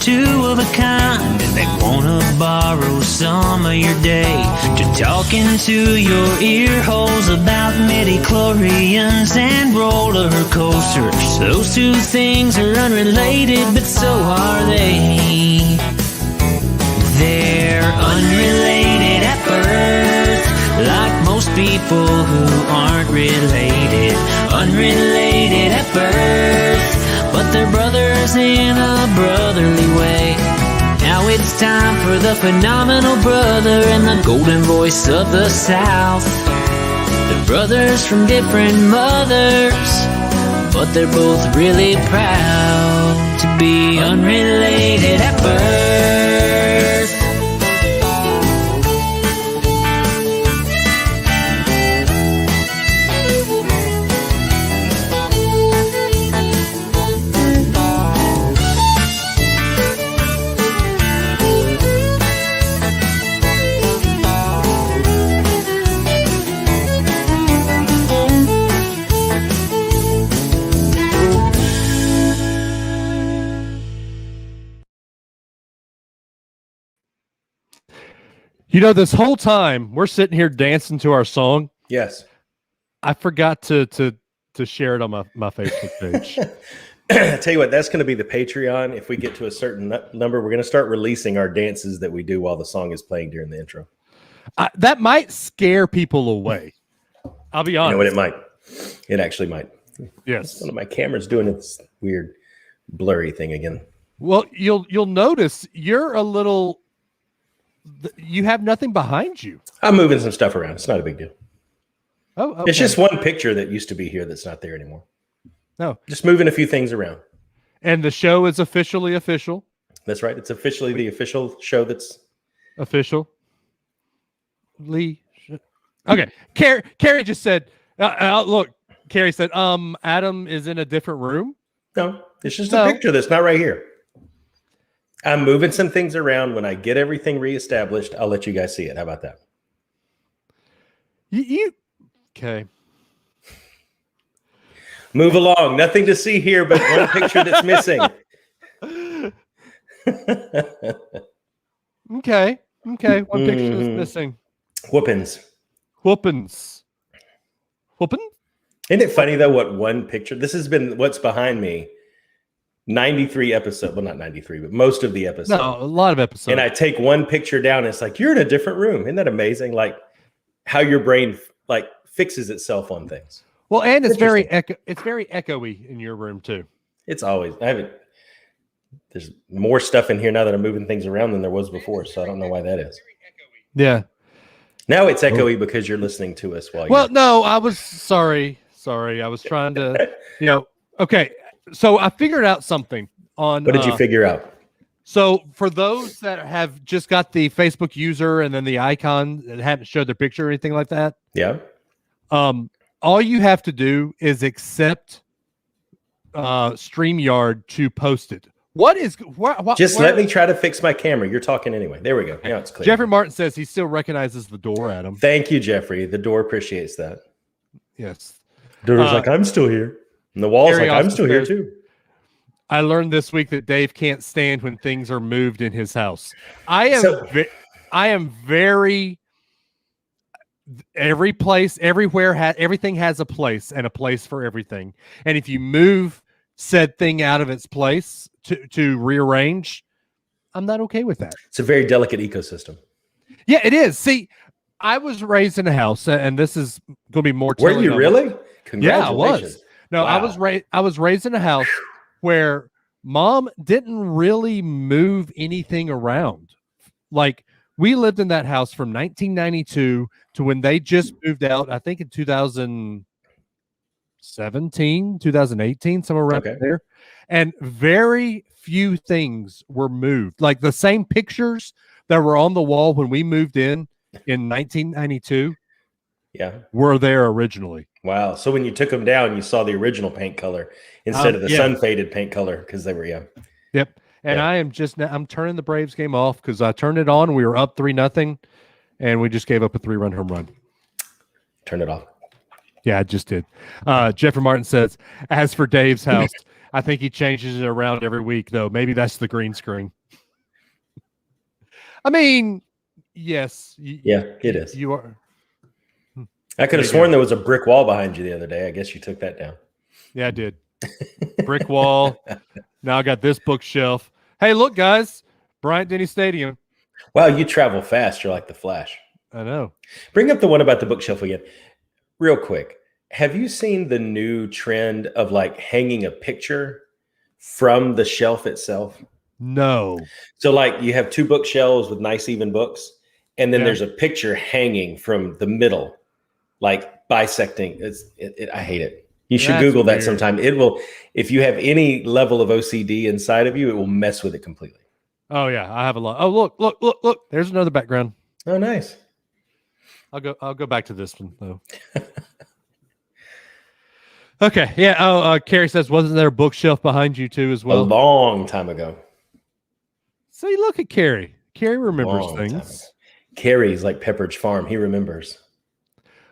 two of a kind, and they wanna borrow some of your day to talk into your ear holes about midi-chlorians and roller coasters. Those two things are unrelated, but so are they. They're unrelated at birth, like most people who aren't related. Unrelated at birth, but they're brothers in a brotherly way. Now it's time for the phenomenal brother and the golden voice of the South. They're brothers from different mothers, but they're both really proud to be unrelated at birth. You know, this whole time we're sitting here dancing to our song. Yes. I forgot to share it on my Facebook page. I tell you what, that's going to be the Patreon. If we get to a certain number, we're going to start releasing our dances that we do while the song is playing during the intro. That might scare people away. I'll be honest. You know what? It might. It actually might. Yes. One of my cameras doing its weird blurry thing again. Well, you'll notice you're a little. You have nothing behind you. I'm moving some stuff around. It's not a big deal. Oh, okay. It's just one picture that used to be here that's not there anymore. No, just moving a few things around. And the show is officially official. That's right. It's officially the official show that's official. Okay. Carrie just said, look, Carrie said, Adam is in a different room. No, it's just a picture that's not right here. I'm moving some things around. When I get everything reestablished, I'll let you guys see it. How about that? Okay. Move along. Nothing to see here but one picture that's missing. Okay. One picture that's missing. Whoopins. Whoopin? Isn't it funny, though, what one picture? This has been what's behind me. 93 episodes. Well, not 93, but most of the episodes. No, a lot of episodes. And I take one picture down, and it's like, you're in a different room. Isn't that amazing? Like how your brain like fixes itself on things. Well, and it's very echoey in your room too. It's always there's more stuff in here now that I'm moving things around than there was before, so I don't know why that is. Yeah. Now it's echoey because you're listening to us while Well, no, I was sorry. I was trying to, okay. So I figured out something on. What did you figure out? So for those that have just got the Facebook user and then the icon that hadn't showed their picture or anything like that. Yeah. All you have to do is accept StreamYard to post it. Let me try to fix my camera. You're talking anyway. There we go. Now it's clear. Jeffrey Martin says he still recognizes the door, Adam. Thank you, Jeffrey. The door appreciates that. Yes. The door's like, I'm still here. And the wall's like, I'm still here too. I learned this week that Dave can't stand when things are moved in his house. I am very every place, everywhere everything has a place and a place for everything. And if you move said thing out of its place to rearrange, I'm not okay with that. It's a very delicate ecosystem. Yeah, it is. See, I was raised in a house, and this is going to be more. Were you really? Congratulations. Yeah, I was. No, wow. I was raised in a house where mom didn't really move anything around. Like we lived in that house from 1992 to when they just moved out, I think in 2017, 2018, somewhere around there. And very few things were moved. Like the same pictures that were on the wall when we moved in 1992 were there originally. Wow. So when you took them down, you saw the original paint color instead of the sun faded paint color because they were Yep. And I'm turning the Braves game off because I turned it on and we were up 3-0 and we just gave up a 3-run home run. Turn it off. Yeah, I just did. Jeffrey Martin says, as for Dave's house, I think he changes it around every week, though. Maybe that's the green screen. I mean, yes. It is. You are. I could have sworn there was a brick wall behind you the other day. I guess you took that down. Yeah, I did. Brick wall. Now I got this bookshelf. Hey, look, guys. Bryant Denny Stadium. Wow, you travel fast. You're like the Flash. I know. Bring up the one about the bookshelf again. Real quick. Have you seen the new trend of like hanging a picture from the shelf itself? No. So like you have two bookshelves with nice even books, and then there's a picture hanging from the middle, like bisecting. I hate it. You should Google that sometime. It will, if you have any level of OCD inside of you, it will mess with it completely. Oh yeah, I have a lot. Oh look. There's another background. Oh nice. I'll go back to this one though. Okay. Yeah. Oh, Carrie says, wasn't there a bookshelf behind you too as well? A long time ago. See, look at Carrie. Carrie remembers things. Carrie's like Pepperidge Farm. He remembers.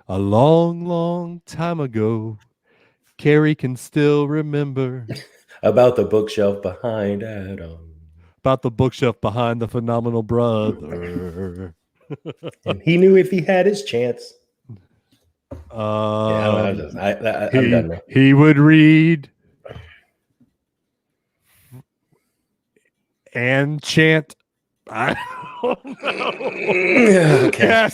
A long, long time ago, Carrie can still remember. About the bookshelf behind Adam. About the bookshelf behind the phenomenal brother. And he knew if he had his chance. I'm done now. He would read and chant. I don't know. Okay.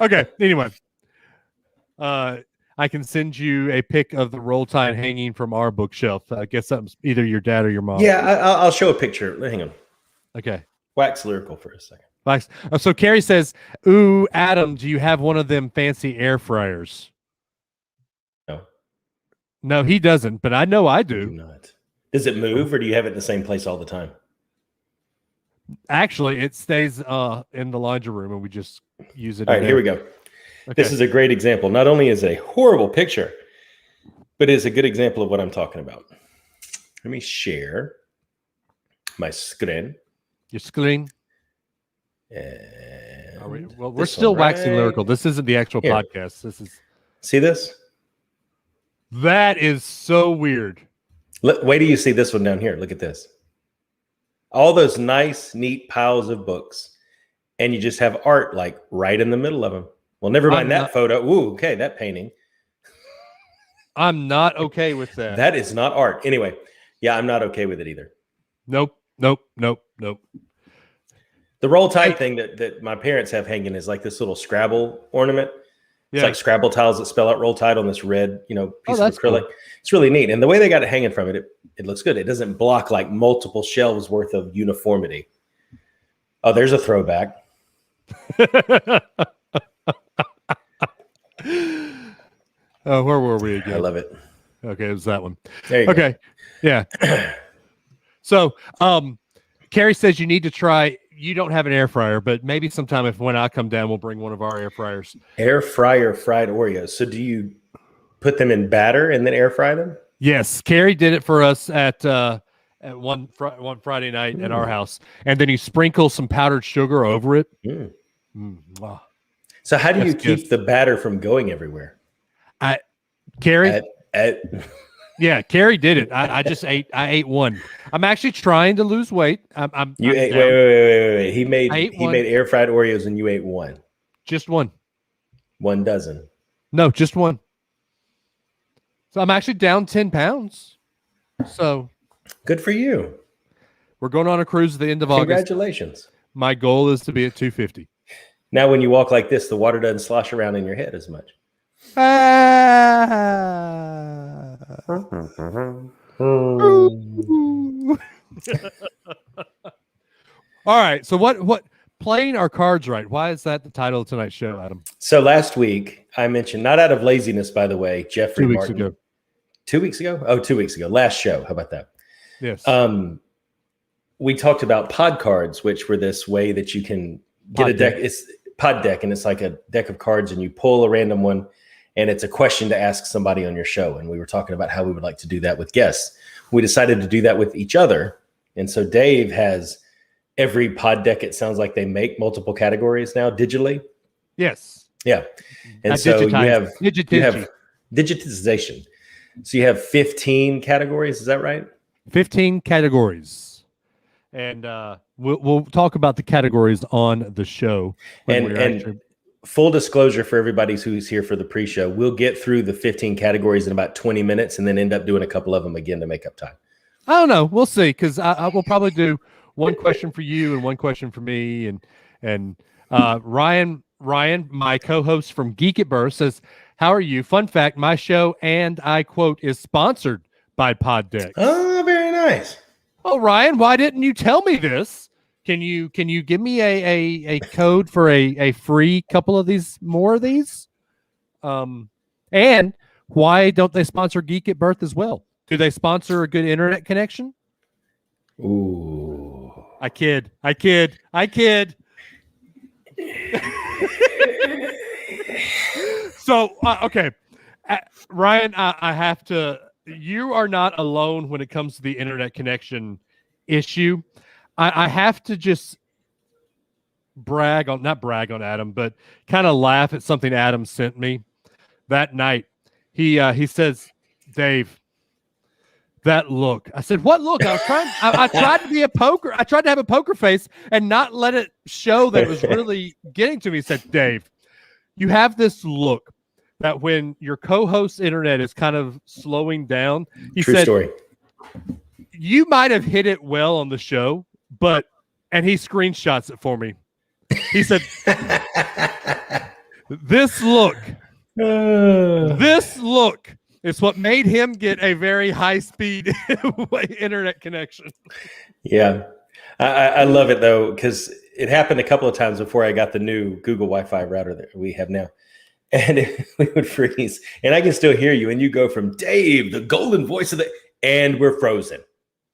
Okay. Anyway, I can send you a pic of the Roll Tide hanging from our bookshelf. I guess that's either your dad or your mom. Yeah, I'll show a picture. Hang on. Okay. Wax lyrical for a second. So Carrie says, "Ooh, Adam, do you have one of them fancy air fryers?" No, he doesn't, but I know I do. Not. Does it move, or do you have it in the same place all the time? Actually, it stays in the laundry room, and we just use it. All right, here we go. Okay. This is a great example. Not only is it a horrible picture, but it is a good example of what I'm talking about. Let me share my screen. Your screen. And we're still waxing lyrical. This isn't the actual podcast. This is. See this? That is so weird. Wait till you see this one down here. Look at this. All those nice, neat piles of books, and you just have art like right in the middle of them. Well, never mind that photo. Ooh, okay, that painting. I'm not okay with that. That is not art. Anyway, yeah, I'm not okay with it either. Nope. The Roll Tide thing that my parents have hanging is like this little Scrabble ornament. It's like Scrabble tiles that spell out Roll Tide on this red, piece of acrylic. Cool. It's really neat. And the way they got it hanging from it looks good. It doesn't block like multiple shelves worth of uniformity. Oh, there's a throwback. Oh, where were we again? I love it. Okay, it was that one. There you go. Yeah. So, Carrie says you need to try. You don't have an air fryer, but maybe sometime when I come down, we'll bring one of our air fryers. Air fryer fried Oreos. So do you put them in batter and then air fry them? Yes, Carrie did it for us at one Friday night at our house, and then you sprinkle some powdered sugar over it. Wow. So how do you keep the batter from going everywhere? Carrie. Yeah, Carrie did it. I ate one. I'm actually trying to lose weight. Wait. He made air fried Oreos and you ate one. Just one. 1 dozen. No, just one. So I'm actually down 10 pounds. So good for you. We're going on a cruise at the end of August. Congratulations. My goal is to be at 250. Now, when you walk like this, the water doesn't slosh around in your head as much. All right. So what playing our cards right? Why is that the title of tonight's show, Adam? So last week I mentioned, not out of laziness, by the way, Jeffrey 2 weeks Martin. ago. 2 weeks ago? Oh, 2 weeks ago. Last show. How about that? Yes. We talked about pod cards, which were this way that you can get a deck. It's pod deck, and it's like a deck of cards, and you pull a random one, and it's a question to ask somebody on your show. And we were talking about how we would like to do that with guests. We decided to do that with each other. And so Dave has every pod deck, it sounds like they make multiple categories now digitally. Yes. Yeah. And so you have digitization. So you have 15 categories. Is that right? 15 categories. And we'll talk about the categories on the show. And full disclosure for everybody who's here for the pre-show, we'll get through the 15 categories in about 20 minutes and then end up doing a couple of them again to make up time. I don't know. We'll see, because I will probably do one question for you and one question for me. And Ryan, my co-host from Geek at Birth, says, "How are you? Fun fact, my show, and I quote, is sponsored by Poddex." Oh, very nice. Oh, Ryan, why didn't you tell me this? Can you give me a code for a free couple of these, more of these? And why don't they sponsor Geek at Birth as well? Do they sponsor a good internet connection? Ooh. I kid. So, okay. Ryan, I have to, you are not alone when it comes to the internet connection issue. I have to just not brag on Adam, but kind of laugh at something Adam sent me that night. He says, "Dave, that look." I said, "What look?" I tried to be a poker. I tried to have a poker face and not let it show that it was really getting to me. He said, "Dave, you have this look that when your co-host's internet is kind of slowing down," he True said, story. "You might have hit it well on the show, but," and he screenshots it for me. He said, this look is what made him get a very high-speed internet connection." Yeah. I love it, though, because it happened a couple of times before I got the new Google Wi-Fi router that we have now. And we would freeze. And I can still hear you. And you go from Dave, the golden voice of the... And we're frozen.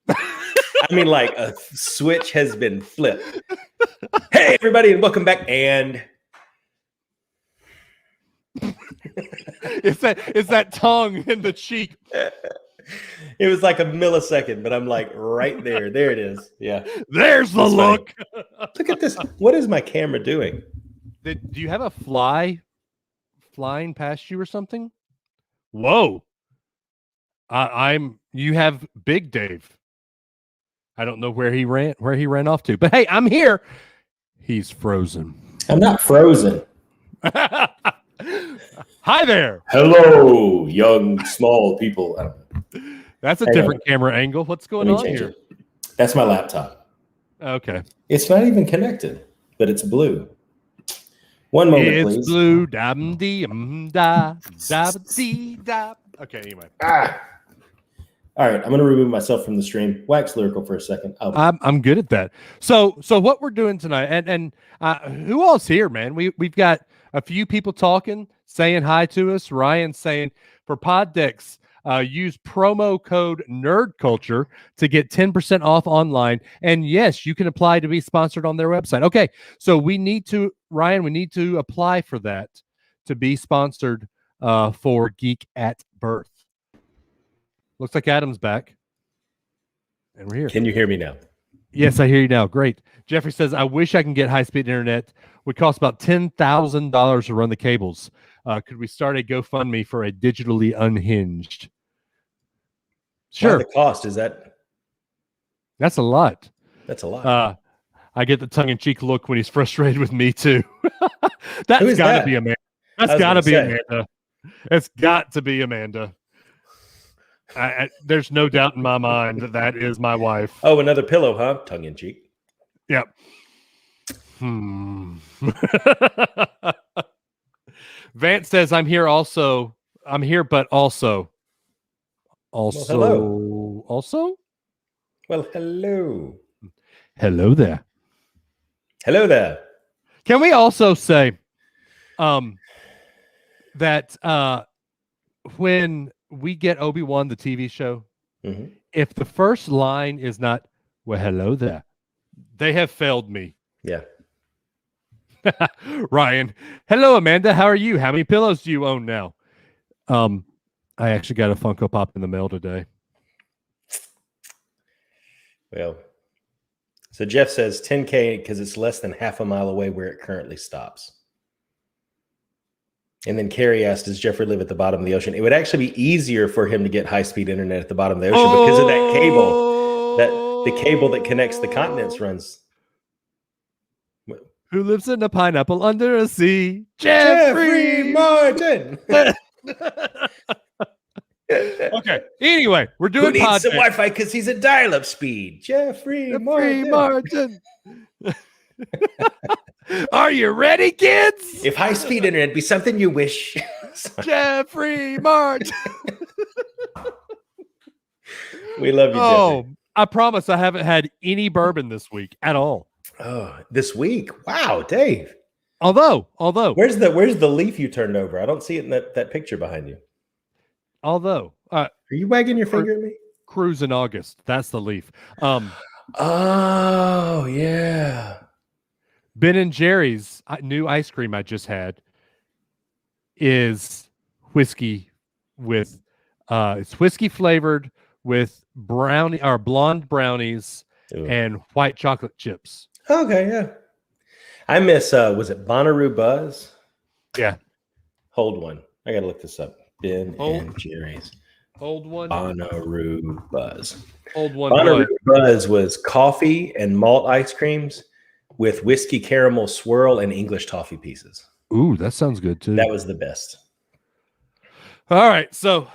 I mean, like a switch has been flipped. Hey, everybody, and welcome back. And... It's that tongue in the cheek. It was like a millisecond, but I'm like right there. There it is. Yeah. There's the look. Look at this. What is my camera doing? Do you have a flying past you or something? Whoa. You have Big Dave. I don't know where he ran off to, but hey, I'm here. He's frozen. I'm not frozen. Hi there. Hello, young, small people. That's a different camera angle. What's going on here? That's my laptop. Okay. It's not even connected, but it's blue. One moment, please. It's blue. Da-dee-da. Okay, anyway. All right, I'm going to remove myself from the stream. Wax Lyrical for a second. I'm good at that. So what we're doing tonight, and who else here, man? We've got a few people talking, saying hi to us. Ryan saying, for Poddex, use promo code NerdCulture to get 10% off online. And yes, you can apply to be sponsored on their website. Okay, so we need to apply for that to be sponsored for Geek at Birth. Looks like Adam's back. And we're here. Can you hear me now? Yes, I hear you now. Great. Jeffrey says, "I wish I can get high-speed internet. Would cost about $10,000 to run the cables. Could we start a GoFundMe for a digitally unhinged?" Sure. The cost is that? That's a lot. That's a lot. I get the tongue-in-cheek look when he's frustrated with me too. That's got to be Amanda. That's got to be Amanda. It's got to be Amanda. There's no doubt in my mind that is my wife. Oh, another pillow, huh? Tongue in cheek. Yep. Vance says, "I'm here also. I'm here, but also. Also. Well, hello. Also? Well, hello. Hello there. Hello there. Can we also say that when we get Obi-Wan, the TV show, if the first line is not, "Well, hello there," they have failed me. Yeah. Ryan, hello, Amanda. How are you? How many pillows do you own now? I actually got a Funko Pop in the mail today. Well, so Jeff says 10K because it's less than half a mile away where it currently stops. And then Carrie asked, does Jeffrey live at the bottom of the ocean? It would actually be easier for him to get high-speed internet at the bottom of the ocean because of that cable. The cable that connects the continents runs. Who lives in a pineapple under a sea? Jeffrey Martin. Okay. Anyway, we're doing Who needs pod some deck. Wi-Fi because he's a dial-up speed. Jeffrey Martin. Are you ready, kids? If high-speed internet be something you wish. Jeffrey Martin. We love you, Oh, Jeffrey. I promise I haven't had any bourbon this week at all. Oh, this week. Wow, Dave. Although Where's the leaf you turned over? I don't see it in that picture behind you. Are you wagging your finger at me? Cruise in August. That's the leaf. Oh, yeah. Ben and Jerry's new ice cream I just had is whiskey with it's whiskey flavored with blonde brownies Ooh. and white chocolate chips. Okay, yeah. I miss was it Bonnaroo Buzz? Yeah. Hold one. I gotta look this up. Ben Hold. and Jerry's. Old one. Bonnaroo Buzz. Old one. Bonnaroo Buzz was coffee and malt ice creams with whiskey caramel swirl and English toffee pieces. Ooh, that sounds good too. That was the best. All right, so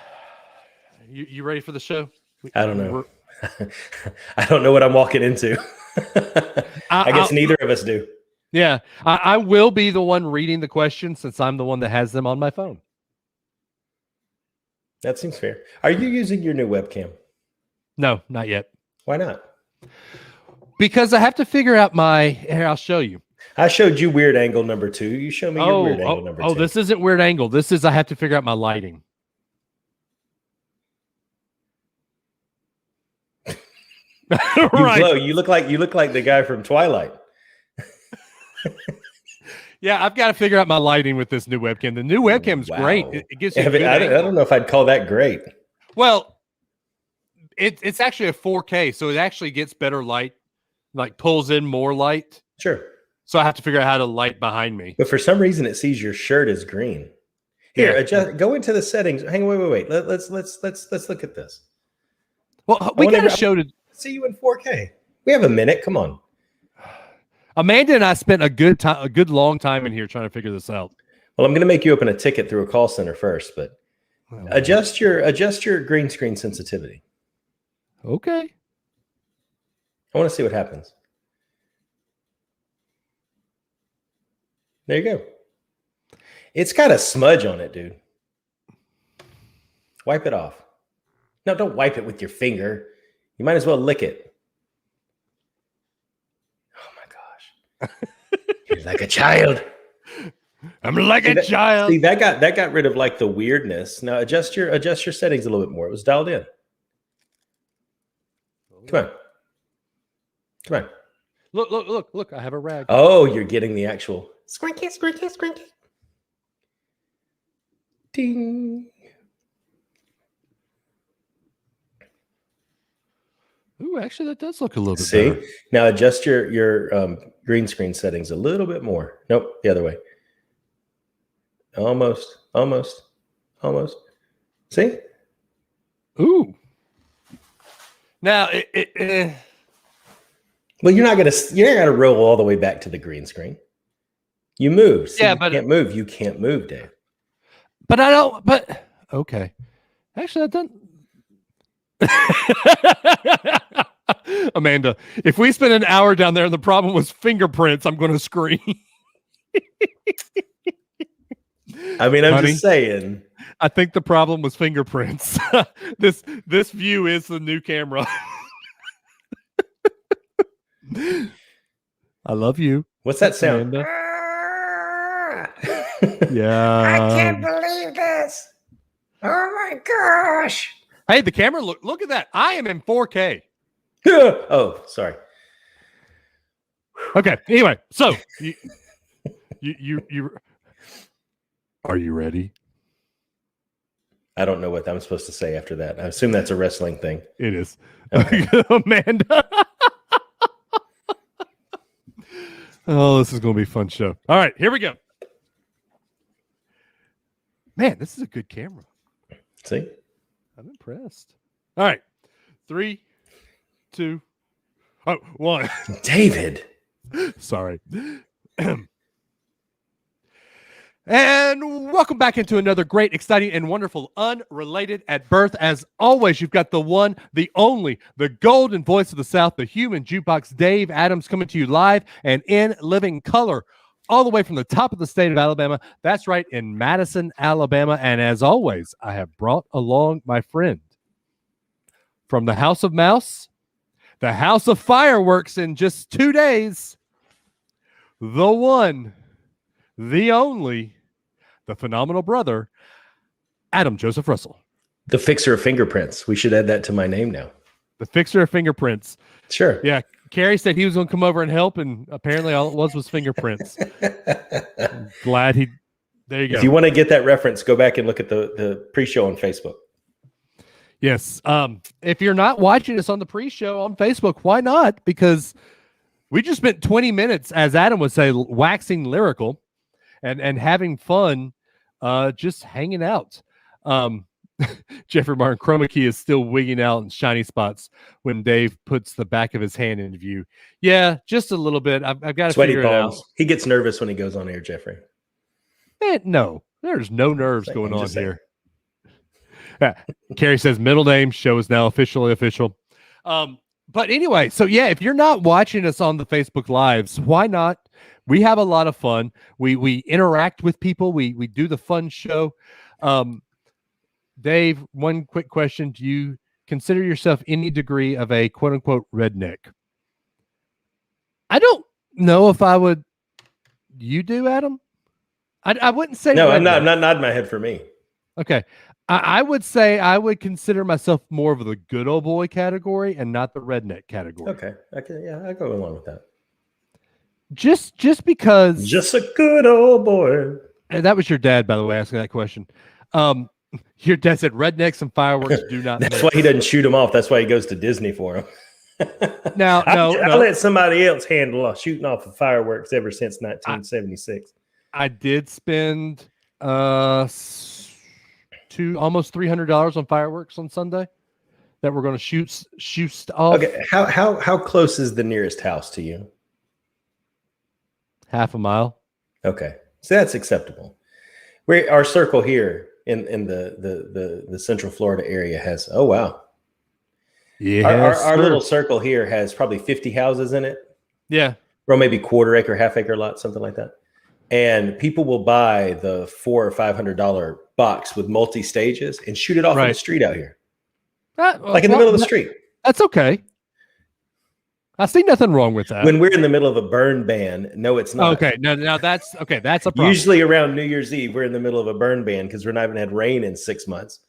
you ready for the show? I don't know. I don't know what I'm walking into. I guess neither of us do. Yeah, I will be the one reading the questions since I'm the one that has them on my phone. That seems fair. Are you using your new webcam? No, not yet. Why not? Because I have to figure out here, I'll show you. I showed you weird angle number 2. You show me your weird angle number 2. Oh, this isn't weird angle. This is I have to figure out my lighting. Right. Glow. You look like the guy from Twilight. Yeah, I've got to figure out my lighting with this new webcam. The new webcam is great. It gives you. I don't know if I'd call that great. Well, it's actually a 4K, so it actually gets better light, like pulls in more light. Sure. So I have to figure out how to light behind me. But for some reason, it sees your shirt as green. Here, Yeah. adjust. Go into the settings. Hang on, wait. Let's look at this. Well, we got to show to See you in 4K. We have a minute. Come on. Amanda and I spent a good long time in here trying to figure this out. Well, I'm going to make you open a ticket through a call center first, but adjust your green screen sensitivity. Okay. I want to see what happens. There you go. It's got a smudge on it, dude. Wipe it off. No, don't wipe it with your finger. You might as well lick it. Oh my gosh. You're like a child. I'm like a child. See, that got rid of like the weirdness. Now adjust your settings a little bit more. It was dialed in. Come on. Look, I have a rag. Oh, you're getting the actual squinky. Ding. Ooh, actually, that does look a little bit See? better. Now adjust your green screen settings a little bit more. Nope, the other way. Almost. See? Ooh. Now, Well, you're not gonna roll all the way back to the green screen. You move. See, Yeah, you but can't move. You can't move, Dave. but I don't. But okay. Actually, that doesn't. Amanda, if we spend an hour down there and the problem was fingerprints, I'm going to scream. I mean, I'm Honey? just saying. I think the problem was fingerprints. This view is the new camera. I love you. What's that sound? Amanda. Yeah. I can't believe this. Oh my gosh. Hey, the camera. Look at that. I am in 4K. Oh, sorry. Okay. Anyway, so you are you ready? I don't know what I'm supposed to say after that. I assume that's a wrestling thing. It is. Okay. Amanda. Oh, this is going to be a fun show. All right, here we go. Man, this is a good camera. See? I'm impressed. All right. 3, 2, 1. David. Sorry. And welcome back into another great, exciting, and wonderful Unrelated at Birth. As always, you've got the one, the only, the golden voice of the South, the human jukebox, Dave Adams, coming to you live and in living color, all the way from the top of the state of Alabama. That's right, in Madison, Alabama. And as always, I have brought along my friend from the House of Mouse, the House of Fireworks in just 2 days, the one, the only, the phenomenal brother, Adam Joseph Russell. The fixer of fingerprints. We should add that to my name now. The fixer of fingerprints. Sure. Yeah. Carrie said he was going to come over and help, and apparently all it was fingerprints. Glad he... There you go. If you want to get that reference, go back and look at the pre-show on Facebook. Yes. If you're not watching us on the pre-show on Facebook, why not? Because we just spent 20 minutes, as Adam would say, waxing lyrical and having fun, just hanging out. Jeffrey Martin, chroma key is still wigging out in shiny spots when Dave puts the back of his hand in view. Yeah, just a little bit. I've got to figure it out. He gets nervous when he goes on air, Jeffrey. No, there's no nerves going on here. Carrie says middle name show is now officially official. But anyway, so yeah, if you're not watching us on the Facebook Lives, why not? We have a lot of fun. We interact with people. We do the fun show. Dave, one quick question. Do you consider yourself any degree of a quote unquote redneck? I don't know if I would. You do, Adam? I wouldn't say no. redneck. I'm not nodding my head for me. Okay. I would say I would consider myself more of the good old boy category and not the redneck category. Okay. I go along with that. Just because. Just a good old boy. And that was your dad, by the way, asking that question. Your dad said rednecks and fireworks do not. That's why he doesn't shoot them off. That's why he goes to Disney for them. Now, I let somebody else handle shooting off of fireworks ever since 1976. I did spend almost $300 on fireworks on Sunday that we're going to shoot off. Okay, how close is the nearest house to you? Half a mile. Okay, so that's acceptable. Our circle here in the Central Florida area has. Oh wow. Yeah, our little circle here has probably 50 houses in it. Yeah, or maybe quarter acre, half acre lot, something like that. And people will buy the $400 or $500 box with multi stages and shoot it off in the street out here, like in the middle of the street. That's okay. I see nothing wrong with that. When we're in the middle of a burn ban, no, it's not. Okay, no, that's okay. That's a problem. Usually around New Year's Eve, we're in the middle of a burn ban because we're not even had rain in 6 months.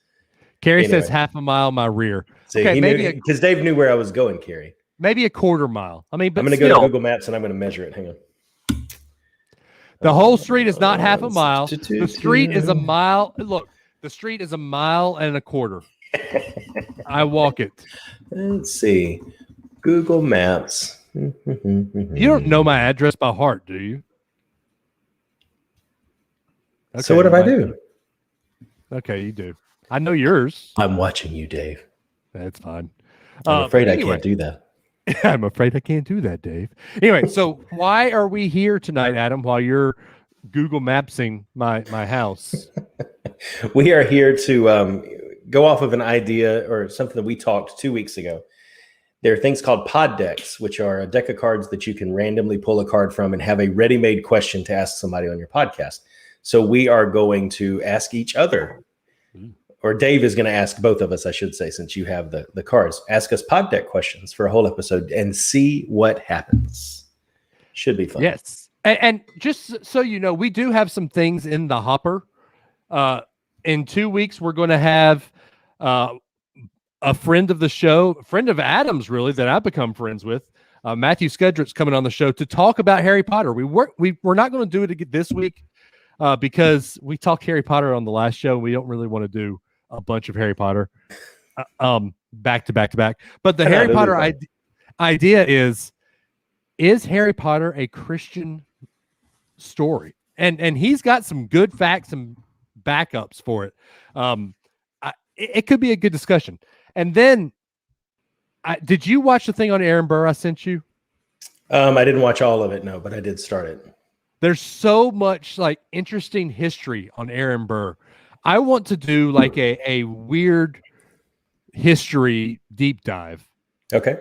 Carrie says half a mile my rear. See, okay, maybe because Dave knew where I was going, Carrie. Maybe a quarter mile. I mean, but I'm going to go to Google Maps and I'm going to measure it. Hang on. The whole street is not half a mile. The street is a mile. Look, the street is a mile and a quarter. I walk it. Let's see. Google Maps. You don't know my address by heart, do you? Okay, so what if I do? Okay, you do. I know yours. I'm watching you, Dave. That's fine. I'm afraid I can't do that. I'm afraid I can't do that, Dave. Anyway, so why are we here tonight, Adam, while you're Google Mapsing my house? We are here to go off of an idea or something that we talked 2 weeks ago. There are things called pod decks, which are a deck of cards that you can randomly pull a card from and have a ready-made question to ask somebody on your podcast. So we are going to ask each other, or Dave is going to ask both of us, I should say, since you have the cards. Ask us pod deck questions for a whole episode and see what happens. Should be fun. Yes. And just so you know, we do have some things in the hopper. In 2 weeks, we're going to have a friend of the show, a friend of Adam's, really, that I've become friends with, Matthew Skedrick's coming on the show to talk about Harry Potter. We're not going to do it this week because we talked Harry Potter on the last show. We don't really want to do a bunch of Harry Potter back to back. But the Harry Potter idea is Harry Potter a Christian story? And he's got some good facts and backups for it. It could be a good discussion. And then, did you watch the thing on Aaron Burr I sent you? I didn't watch all of it, no, but I did start it. There's so much like interesting history on Aaron Burr. I want to do like a weird history deep dive. Okay.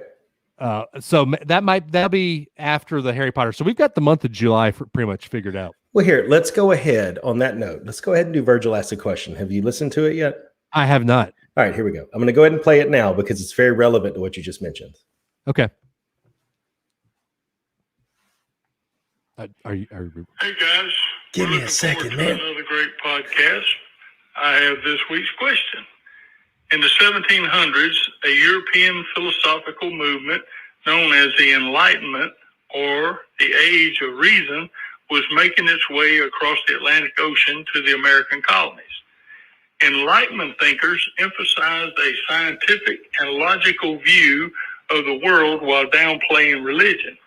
So that'll be after the Harry Potter. So we've got the month of July pretty much figured out. Well, here, let's go ahead on that note. Let's go ahead and do Virgil Ask a Question. Have you listened to it yet? I have not. All right, here we go. I'm going to go ahead and play it now because it's very relevant to what you just mentioned. Okay. Are you? Hey guys, Give me a second, man. Another great podcast. I have this week's question. In the 1700s, a European philosophical movement known as the Enlightenment, or the Age of Reason, was making its way across the Atlantic Ocean to the American colonies. Enlightenment thinkers emphasized a scientific and logical view of the world while downplaying religion.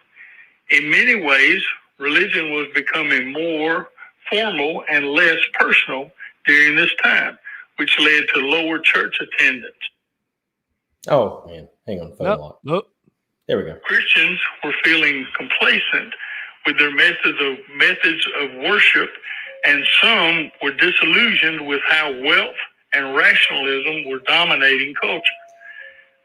In many ways, religion was becoming more formal and less personal during this time, which led to lower church attendance. Oh, man. Hang on. Nope. There we go. Christians were feeling complacent with their methods of worship, and some were disillusioned with how wealth and rationalism were dominating culture.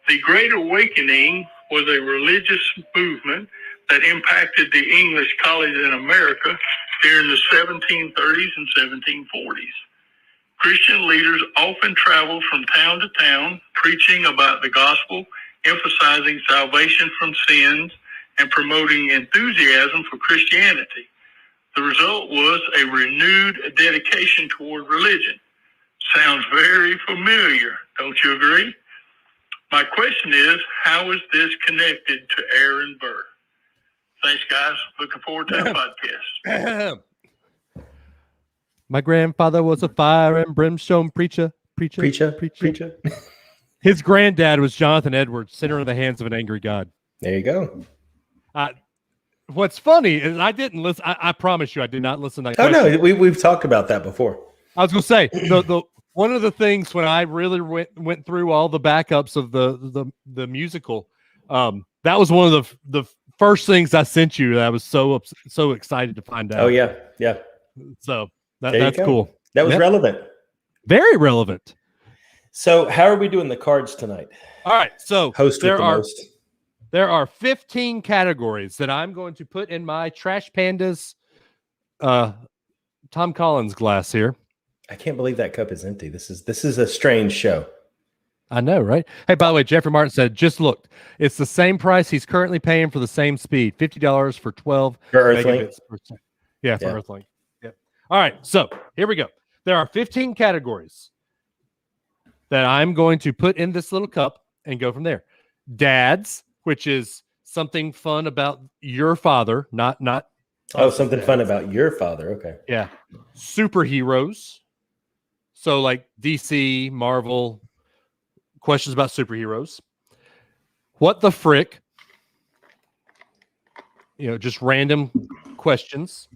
The Great Awakening was a religious movement that impacted the English colleges in America during the 1730s and 1740s. Christian leaders often traveled from town to town, preaching about the gospel, emphasizing salvation from sins, and promoting enthusiasm for Christianity. The result was a renewed dedication toward religion. Sounds very familiar, don't you agree? My question is, how is this connected to Aaron Burr? Thanks, guys. Looking forward to the podcast. My grandfather was a fire and brimstone preacher. His granddad was Jonathan Edwards, sinner in the hands of an angry God. There you go. What's funny is I didn't listen. I promise you, I did not listen to that. Oh, no, we've talked about that before. I was going to say, the one of the things when I really went through all the backups of the musical, that was one of the first things I sent you that I was so excited to find out. Oh, yeah. Yeah. So that's cool. That was relevant. Very relevant. So how are we doing the cards tonight? All right. So Host with the most. There are 15 categories that I'm going to put in my Trash Pandas Tom Collins glass here. I can't believe that cup is empty. This is a strange show. I know, right? Hey, by the way, Jeffrey Martin said, just looked. It's the same price he's currently paying for the same speed, $50 for 12 megabits per second. Yeah, for Earthlink. Yep. All right, so here we go. There are 15 categories that I'm going to put in this little cup and go from there. Dads, which is something fun about your father, not something fun about your father. Okay. Yeah. Superheroes. So like DC, Marvel, questions about superheroes. What the frick? Just random questions.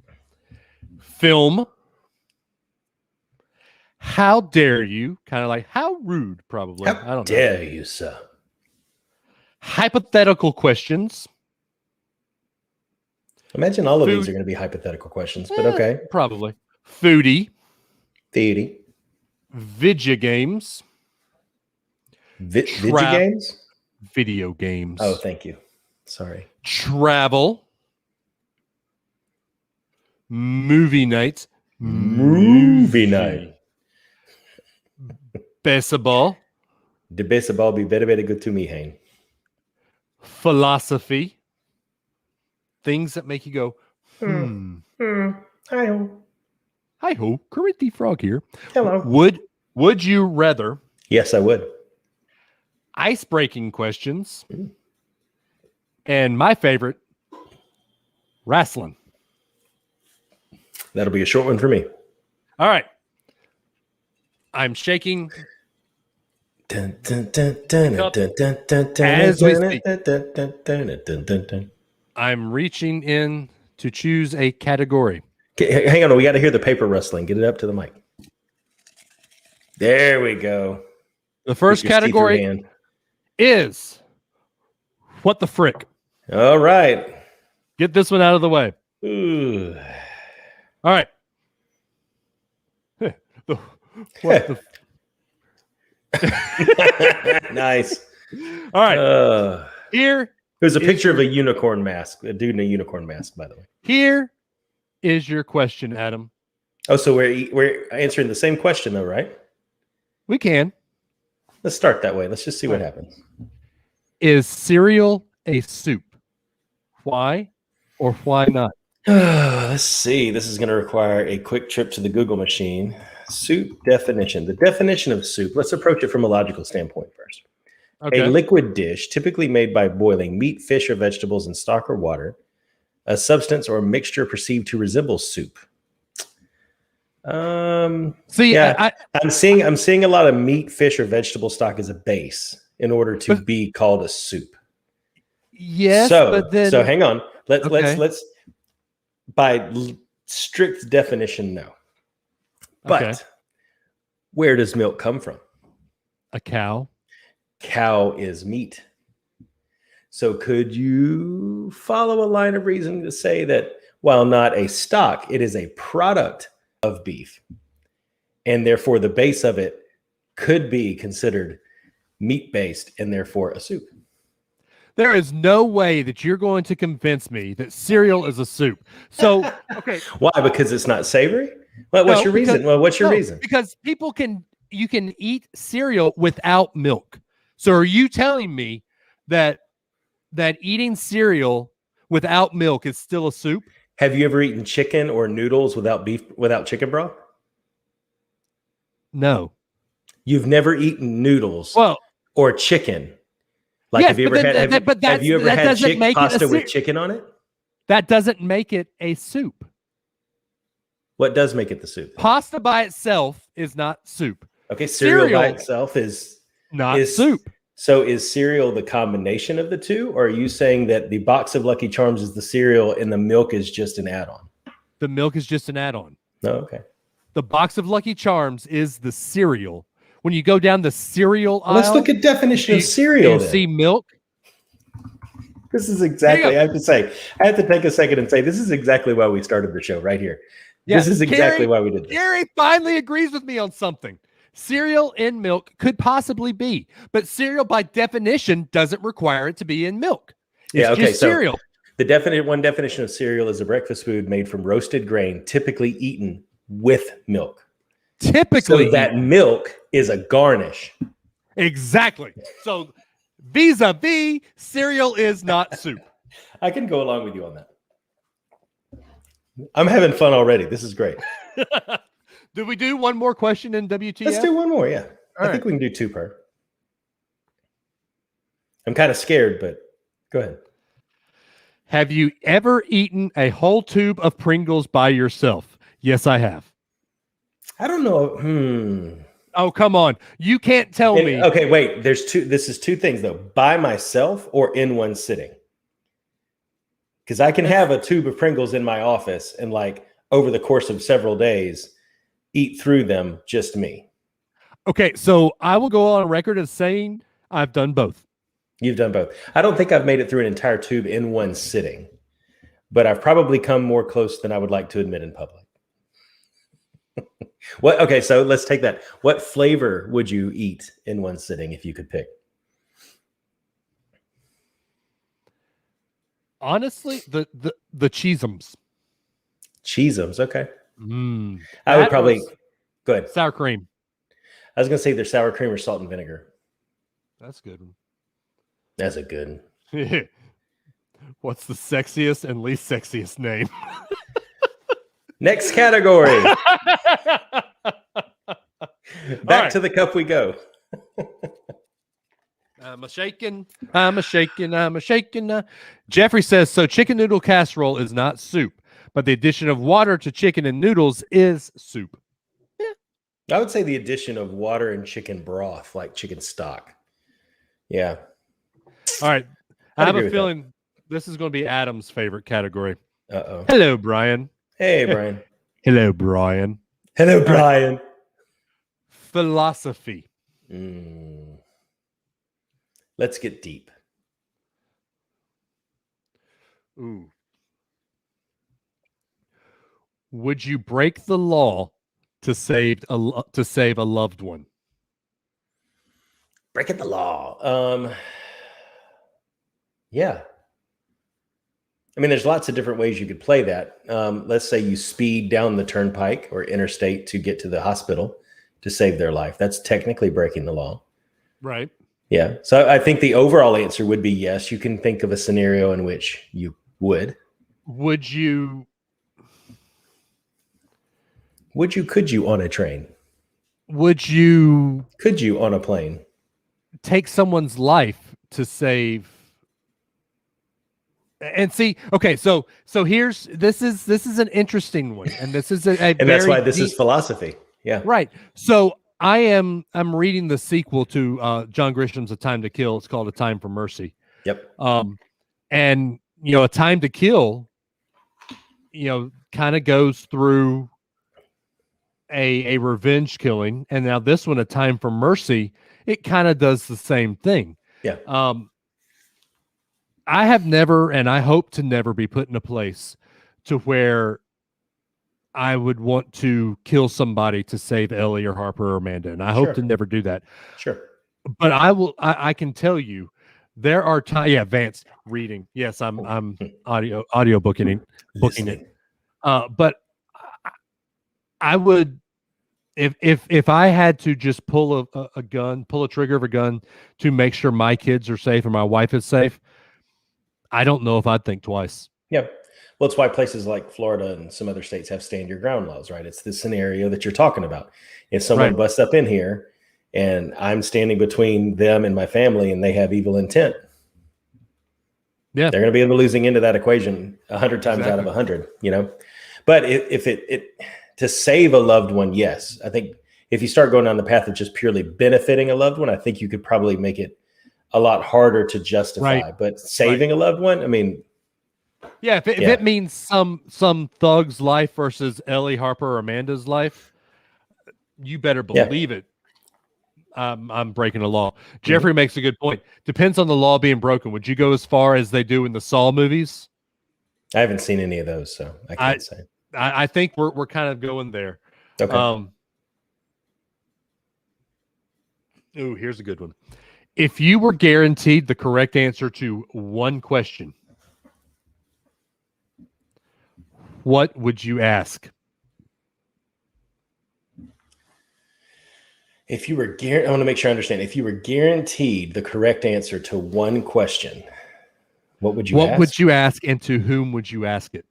Film. How dare you? Kind of like how rude, probably. I don't know. Dare you, sir? Hypothetical questions. Imagine all of these are going to be hypothetical questions, but okay. Probably. Foodie. Theory. Video games. Video games? Video games. Oh, thank you. Sorry. Travel. Movie night. Movie night. Baseball. The baseball be very, very good to me, Hein. Philosophy. Things that make you go, Hi-ho. Hi-ho. Kermit the Frog here. Hello. Would you rather? Yes, I would. Ice-breaking questions. And my favorite, wrestling. That'll be a short one for me. All right. I'm shaking. As we speak. I'm reaching in to choose a category. Okay, hang on. We got to hear the paper rustling. Get it up to the mic. There we go. The first With your see-through category hand. is what the frick. All right. Get this one out of the way. Ooh. All right. What the Nice. All right. Here There's a picture of a unicorn mask, a dude in a unicorn mask, by the way. Here is your question, Adam. Oh, so we're answering the same question, though, right? We can. Let's start that way. Let's just see what happens. Is cereal a soup? Why or why not? Let's see. This is going to require a quick trip to the Google machine. Soup definition. The definition of soup. Let's approach it from a logical standpoint first. Okay. A liquid dish typically made by boiling meat, fish, or vegetables in stock or water. A substance or mixture perceived to resemble soup. See, yeah, I'm seeing a lot of meat, fish, or vegetable stock as a base in order to be called a soup. Yes, so hang on. Let's by strict definition, no. But where does milk come from? A cow. Cow is meat. So could you follow a line of reasoning to say that while not a stock, it is a product of beef, and therefore the base of it could be considered meat-based and therefore a soup? There is no way that you're going to convince me that cereal is a soup. So, okay. Why? Because it's not savory? Well, what's your reason? Well, what's your reason? Because you can eat cereal without milk. So are you telling me that eating cereal without milk is still a soup? Have you ever eaten chicken or noodles without chicken broth? No. You've never eaten noodles or chicken? Like, yes, have you ever had pasta with chicken on it? That doesn't make it a soup. What does make it the soup? Pasta by itself is not soup. Okay, cereal by itself is not soup. So is cereal the combination of the two, or are you saying that the box of Lucky Charms is the cereal and the milk is just an add-on? The milk is just an add-on. Oh, okay. The box of Lucky Charms is the cereal. When you go down the cereal aisle, let's look at definition of cereal. See milk. This is exactly. I have to take a second and say this is exactly why we started the show right here. Yeah, this is exactly why we did this. Gary finally agrees with me on something. Cereal in milk could possibly be, but cereal by definition doesn't require it to be in milk. It's just cereal. One definition of cereal is a breakfast food made from roasted grain, typically eaten with milk. Typically, so that milk is a garnish. Exactly. So vis-a-vis, cereal is not soup. I can go along with you on that. I'm having fun already. This is great. Did we do one more question in WTF? Let's do one more, yeah. I think we can do two per. I'm kind of scared, but go ahead. Have you ever eaten a whole tube of Pringles by yourself? Yes, I have. I don't know. Oh, come on. You can't tell me. Okay, wait. This is two things, though. By myself or in one sitting? Because I can have a tube of Pringles in my office and, like, over the course of several days, eat through them, just me. Okay, so I will go on record as saying I've done both. You've done both. I don't think I've made it through an entire tube in one sitting, but I've probably come more close than I would like to admit in public. Okay, so let's take that. What flavor would you eat in one sitting if you could pick? Honestly, the Cheezums. Cheezums, okay. I would probably go ahead. Sour cream. I was gonna say either sour cream or salt and vinegar. That's a good one. That's a good one. What's the sexiest and least sexiest name? Next category. Back to the cup we go. I'm a shaking. Jeffrey says, so chicken noodle casserole is not soup, but the addition of water to chicken and noodles is soup. Yeah. I would say the addition of water and chicken broth, like chicken stock. Yeah. All right. I have a feeling this is going to be Adam's favorite category. Uh-oh. Hello, Brian. Hey, Brian. Hello, Brian. Hello, Brian. philosophy. Let's get deep. Ooh. Would you break the law to save a loved one? Breaking the law. Yeah. I mean, there's lots of different ways you could play that. Let's say you speed down the turnpike or interstate to get to the hospital to save their life. That's technically breaking the law. Right. Yeah. So I think the overall answer would be yes. You can think of a scenario in which you would. Would you? Could you on a train? Could you on a plane? Take someone's life to save? And see, okay, so this is an interesting one, and this is and that's why this is philosophy. Yeah. Right. So I'm reading the sequel to John Grisham's A Time to Kill. It's called A Time for Mercy. Yep. And A Time to Kill, kind of goes through a revenge killing, and now this one, A Time for Mercy, it kind of does the same thing. Yeah. I have never, and I hope to never be put in a place to where I would want to kill somebody to save Ellie or Harper or Amanda, and I hope to never do that. Sure. But I can tell you, there are times. Yeah, Vance reading. Yes, I'm audio booking it. But I would, if I had to just pull a trigger of a gun to make sure my kids are safe and my wife is safe, I don't know if I'd think twice. Yeah. Well, it's why places like Florida and some other states have stand your ground laws, right? It's the scenario that you're talking about. If someone busts up in here and I'm standing between them and my family and they have evil intent, they're going to be in the losing end of that equation 100 times out of 100, But if it to save a loved one, yes. I think if you start going down the path of just purely benefiting a loved one, I think you could probably make it a lot harder to justify. Right. But saving a loved one, I mean, if it means some thug's life versus Ellie, Harper, or Amanda's life, you better believe it. I'm breaking the law. Jeffrey makes a good point. Depends on the law being broken. Would you go as far as they do in the Saw movies? I haven't seen any of those, so I can't say. I think we're kind of going there. Okay. Ooh, here's a good one. If you were guaranteed the correct answer to one question, what would you ask? If you were I want to make sure I understand. If you were guaranteed the correct answer to one question, what would you ask? What would you ask, and to whom would you ask it?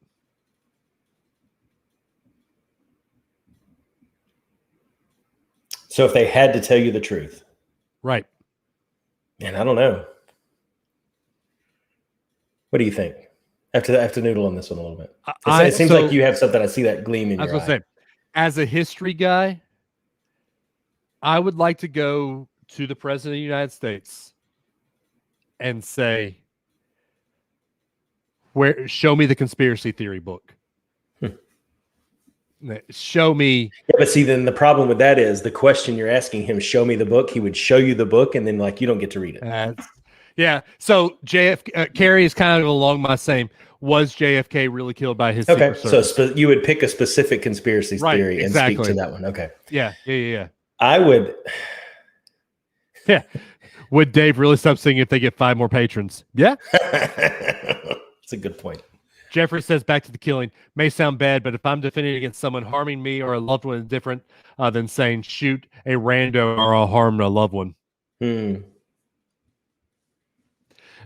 So if they had to tell you the truth. Right. Man, I don't know. What do you think? I have to noodle on this one a little bit. It seems like you have something. I see that gleam in your eye. I was going to say, as a history guy, I would like to go to the President of the United States and say, show me the conspiracy theory book. Show me. Yeah, but see, then the problem with that is the question you're asking him, show me the book. He would show you the book, and then you don't get to read it. Yeah. So Kerry is kind of along my same. Was JFK really killed by his Secret Service? So you would pick a specific conspiracy theory and speak to that one. Okay. Yeah. I would. Yeah. Would Dave really stop singing if they get 5 more patrons? Yeah. That's a good point. Jeffrey says, back to the killing. May sound bad, but if I'm defending against someone harming me or a loved one is different than saying shoot a rando or I'll harm a loved one.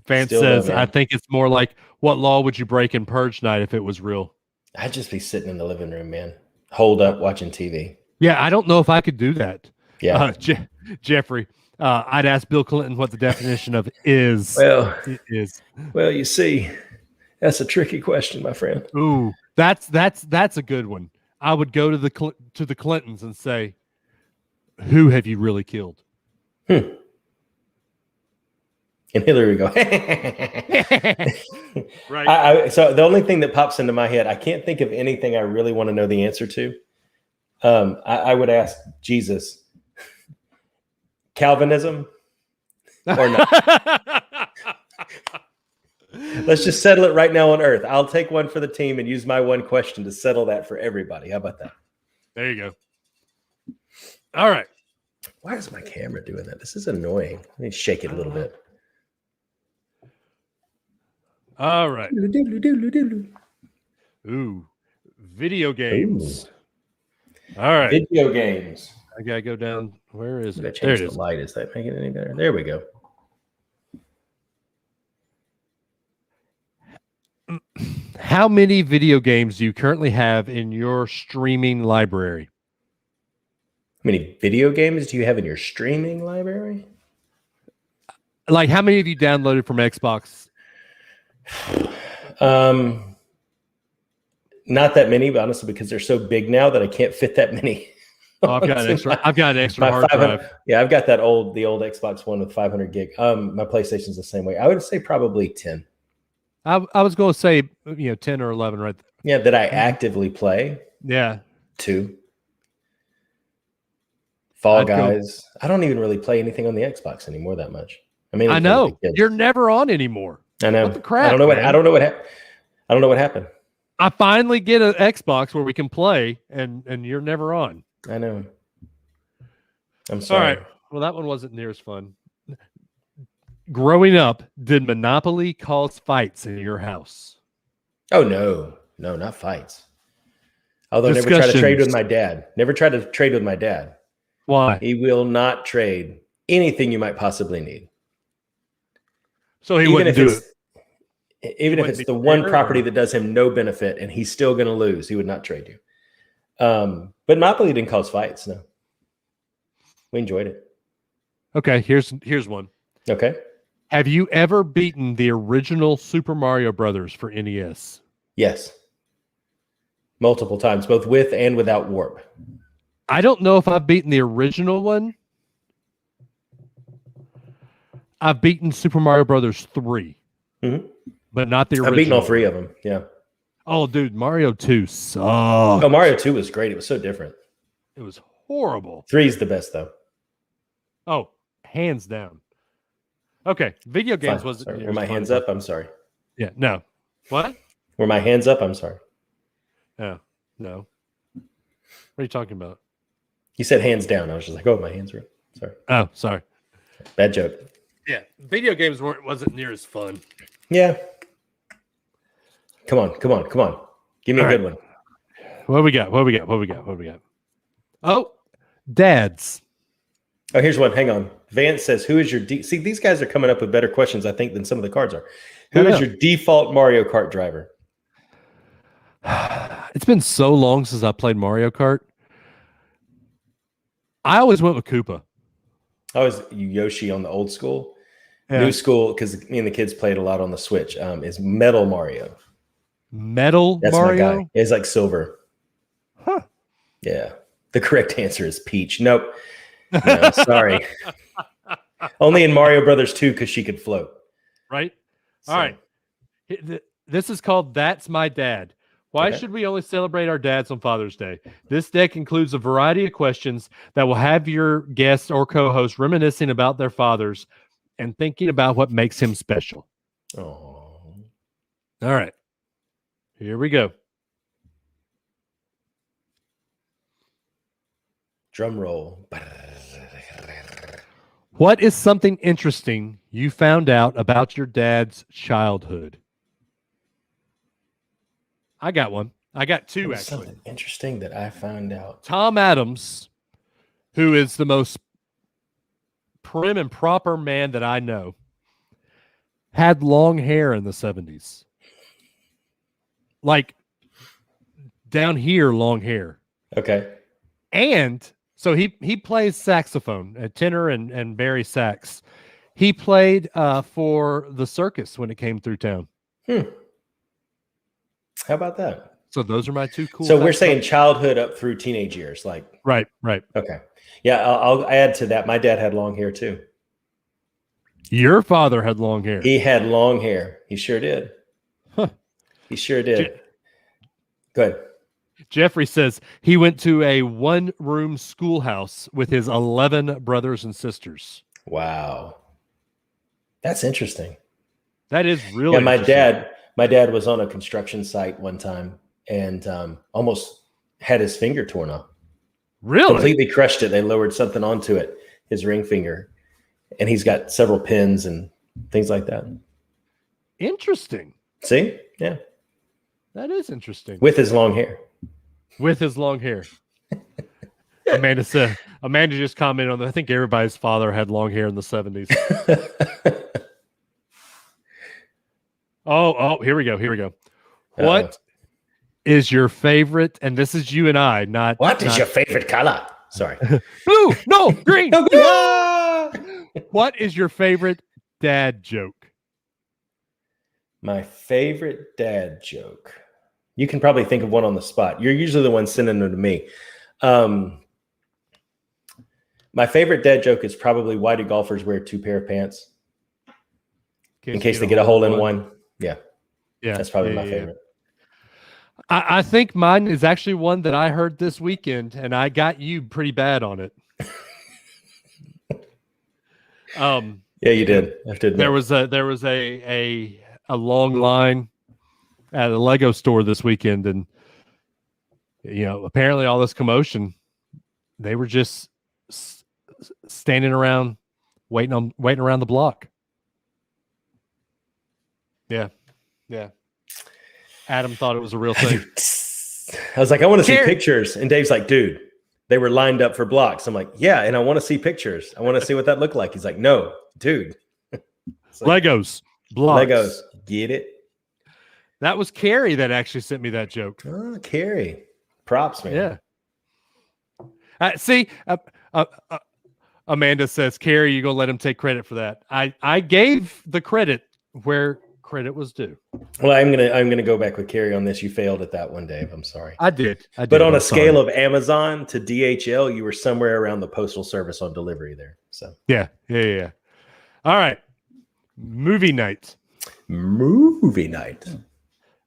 Vance says, I think it's more like, what law would you break in Purge Night if it was real? I'd just be sitting in the living room, man. Holed up watching TV. Yeah, I don't know if I could do that. Yeah. Jeffrey, I'd ask Bill Clinton what the definition of is. Well, you see, that's a tricky question, my friend. Ooh, that's a good one. I would go to the Clintons and say, who have you really killed? And Hillary would go, right. So the only thing that pops into my head, I can't think of anything I really want to know the answer to. I would ask Jesus, Calvinism or not? Let's just settle it right now on Earth. I'll take one for the team and use my one question to settle that for everybody. How about that? There you go. All right. Why is my camera doing that? This is annoying. Let me shake it a little bit. All right. Ooh, video games. Ooh. All right. Video games. I gotta go down. Where is it? There it is. The light. Is that making it any better? There we go. How many video games do you currently have in your streaming library? How many video games do you have in your streaming library? Like, how many have you downloaded from Xbox? Not that many, but honestly, because they're so big now that I can't fit that many. Oh, I've got an extra hard drive. Yeah, I've got the old Xbox One with 500 gig. My PlayStation's the same way. I would say probably 10. I was going to say 10 or 11 right there. Yeah, that I actively play. Yeah. 2. Fall Guys. I don't even really play anything on the Xbox anymore that much. I know you're never on anymore. I know. What the crap? I don't know what happened. I finally get an Xbox where we can play, and you're never on. I know. I'm sorry. All right. Well, that one wasn't near as fun. Growing up, did Monopoly cause fights in your house? Oh, no, not fights. Although I never tried to trade with my dad. Never tried to trade with my dad. Why? He will not trade anything you might possibly need. So he wouldn't do it. Even if it's the one property that does him no benefit and he's still going to lose, he would not trade you. But Monopoly didn't cause fights. No, we enjoyed it. Okay, here's one. Okay. Have you ever beaten the original Super Mario Brothers for NES? Yes. Multiple times, both with and without warp. I don't know if I've beaten the original one. I've beaten Super Mario Brothers 3, but not the original. I've beaten all 3 of them. Yeah. Oh, dude, Mario 2 sucked. Oh, Mario 2 was great. It was so different. It was horrible. 3 is the best, though. Oh, hands down. Okay, video games wasn't. Were my hands up? I'm sorry. Yeah, no. What? Were my hands up? I'm sorry. Oh, no. What are you talking about? You said hands down. I was just like, oh, my hands were. Sorry. Oh, sorry. Bad joke. Yeah, video games wasn't near as fun. Yeah. Come on. Give me a good one. What we got? Oh, dads. Oh, here's one. Hang on. Vance says, who is your see, these guys are coming up with better questions, I think, than some of the cards are. Who is your default Mario Kart driver? It's been so long since I played Mario Kart. I always went with Koopa. I was Yoshi on the old school. Yeah. New school, because me and the kids played a lot on the Switch, is Metal Mario. That's Mario? My guy. It's like silver. Huh. Yeah. The correct answer is Peach. Nope. No, sorry. Only in Mario Brothers 2 because she could float. Right? So. All right. This is called That's My Dad. Why should we only celebrate our dads on Father's Day? This deck includes a variety of questions that will have your guests or co-hosts reminiscing about their fathers and thinking about what makes him special. Oh. All right. Here we go. Drum roll. What is something interesting you found out about your dad's childhood? I got one. I got 2, actually. Something interesting that I found out. Tom Adams, who is the most prim and proper man that I know, had long hair in the 70s. Like down here, long hair. Okay. And so he plays saxophone, tenor and bari sax. He played for the circus when it came through town. How about that? So those are my 2 cool. So we're saying childhood up through teenage years, like right. Okay, yeah. I'll add to that. My dad had long hair too. Your father had long hair. He had long hair. He sure did. Huh. He sure did. Go ahead. Jeffrey says he went to a one-room schoolhouse with his 11 brothers and sisters. Wow. That's interesting. That is really Yeah, my dad was on a construction site one time and almost had his finger torn off. Really? Completely crushed it. They lowered something onto it, his ring finger. And he's got several pins and things like that. Interesting. See? Yeah. That is interesting. With his long hair. With his long hair. Amanda just commented on that. I think everybody's father had long hair in the 70s. Oh, here we go. What is your favorite? And this is you and I, not. What is your favorite color? Sorry. Blue. No, green. What is your favorite dad joke? My favorite dad joke. You can probably think of one on the spot. You're usually the one sending them to me. My favorite dad joke is probably, why do golfers wear 2 pair of pants? In case they get a hole in one. Yeah. That's probably my favorite. I think mine is actually one that I heard this weekend, and I got you pretty bad on it. Yeah, you did. I have to admit. There was a long line at a Lego store this weekend, and apparently all this commotion, they were just standing around waiting around the block. Yeah. Adam thought it was a real thing. I was like, I want to see pictures, and Dave's like, dude, they were lined up for blocks. I'm like, yeah, and I want to see pictures. I want to see what that looked like. He's like, no, dude. Like, Legos, blocks. Legos, get it? That was Carrie that actually sent me that joke. Oh, Carrie. Props, man. Yeah. See, Amanda says, Carrie, you're going to let him take credit for that. I gave the credit where credit was due. Well, I'm gonna go back with Carrie on this. You failed at that one, Dave. I'm sorry. I did. But on a scale of Amazon to DHL, you were somewhere around the Postal Service on delivery there. So yeah. All right. Movie night. All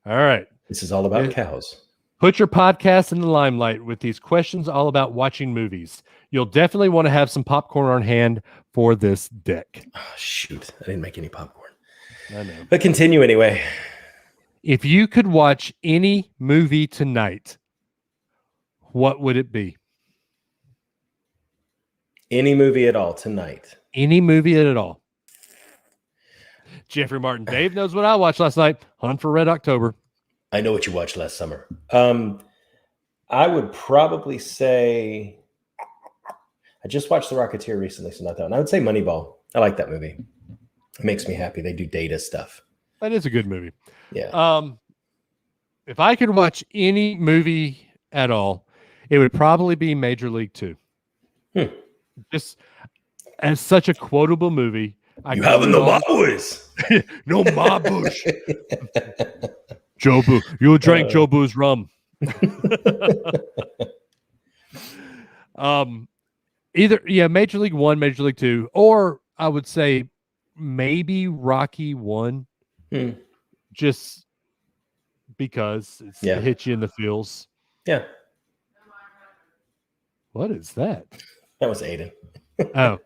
right. This is all about cows. Put your podcast in the limelight with these questions all about watching movies. You'll definitely want to have some popcorn on hand for this deck. Oh, shoot. I didn't make any popcorn. I know. But continue anyway. If you could watch any movie tonight, what would it be? Any movie at all tonight. Any movie at all. Jeffrey Martin. Dave knows what I watched last night. Hunt for Red October. I know what you watched last summer. I would probably say, I just watched The Rocketeer recently, so not that one. I would say Moneyball. I like that movie. It makes me happy. They do data stuff. That is a good movie. Yeah. If I could watch any movie at all, it would probably be Major League 2. Just as such a quotable movie. You having the my boys? No, my bush. Jobu, you drank Jobu's rum. Either Major League 1, Major League 2, or I would say maybe Rocky 1. Just because it hits you in the feels. Yeah. What is that? That was Aiden. Oh,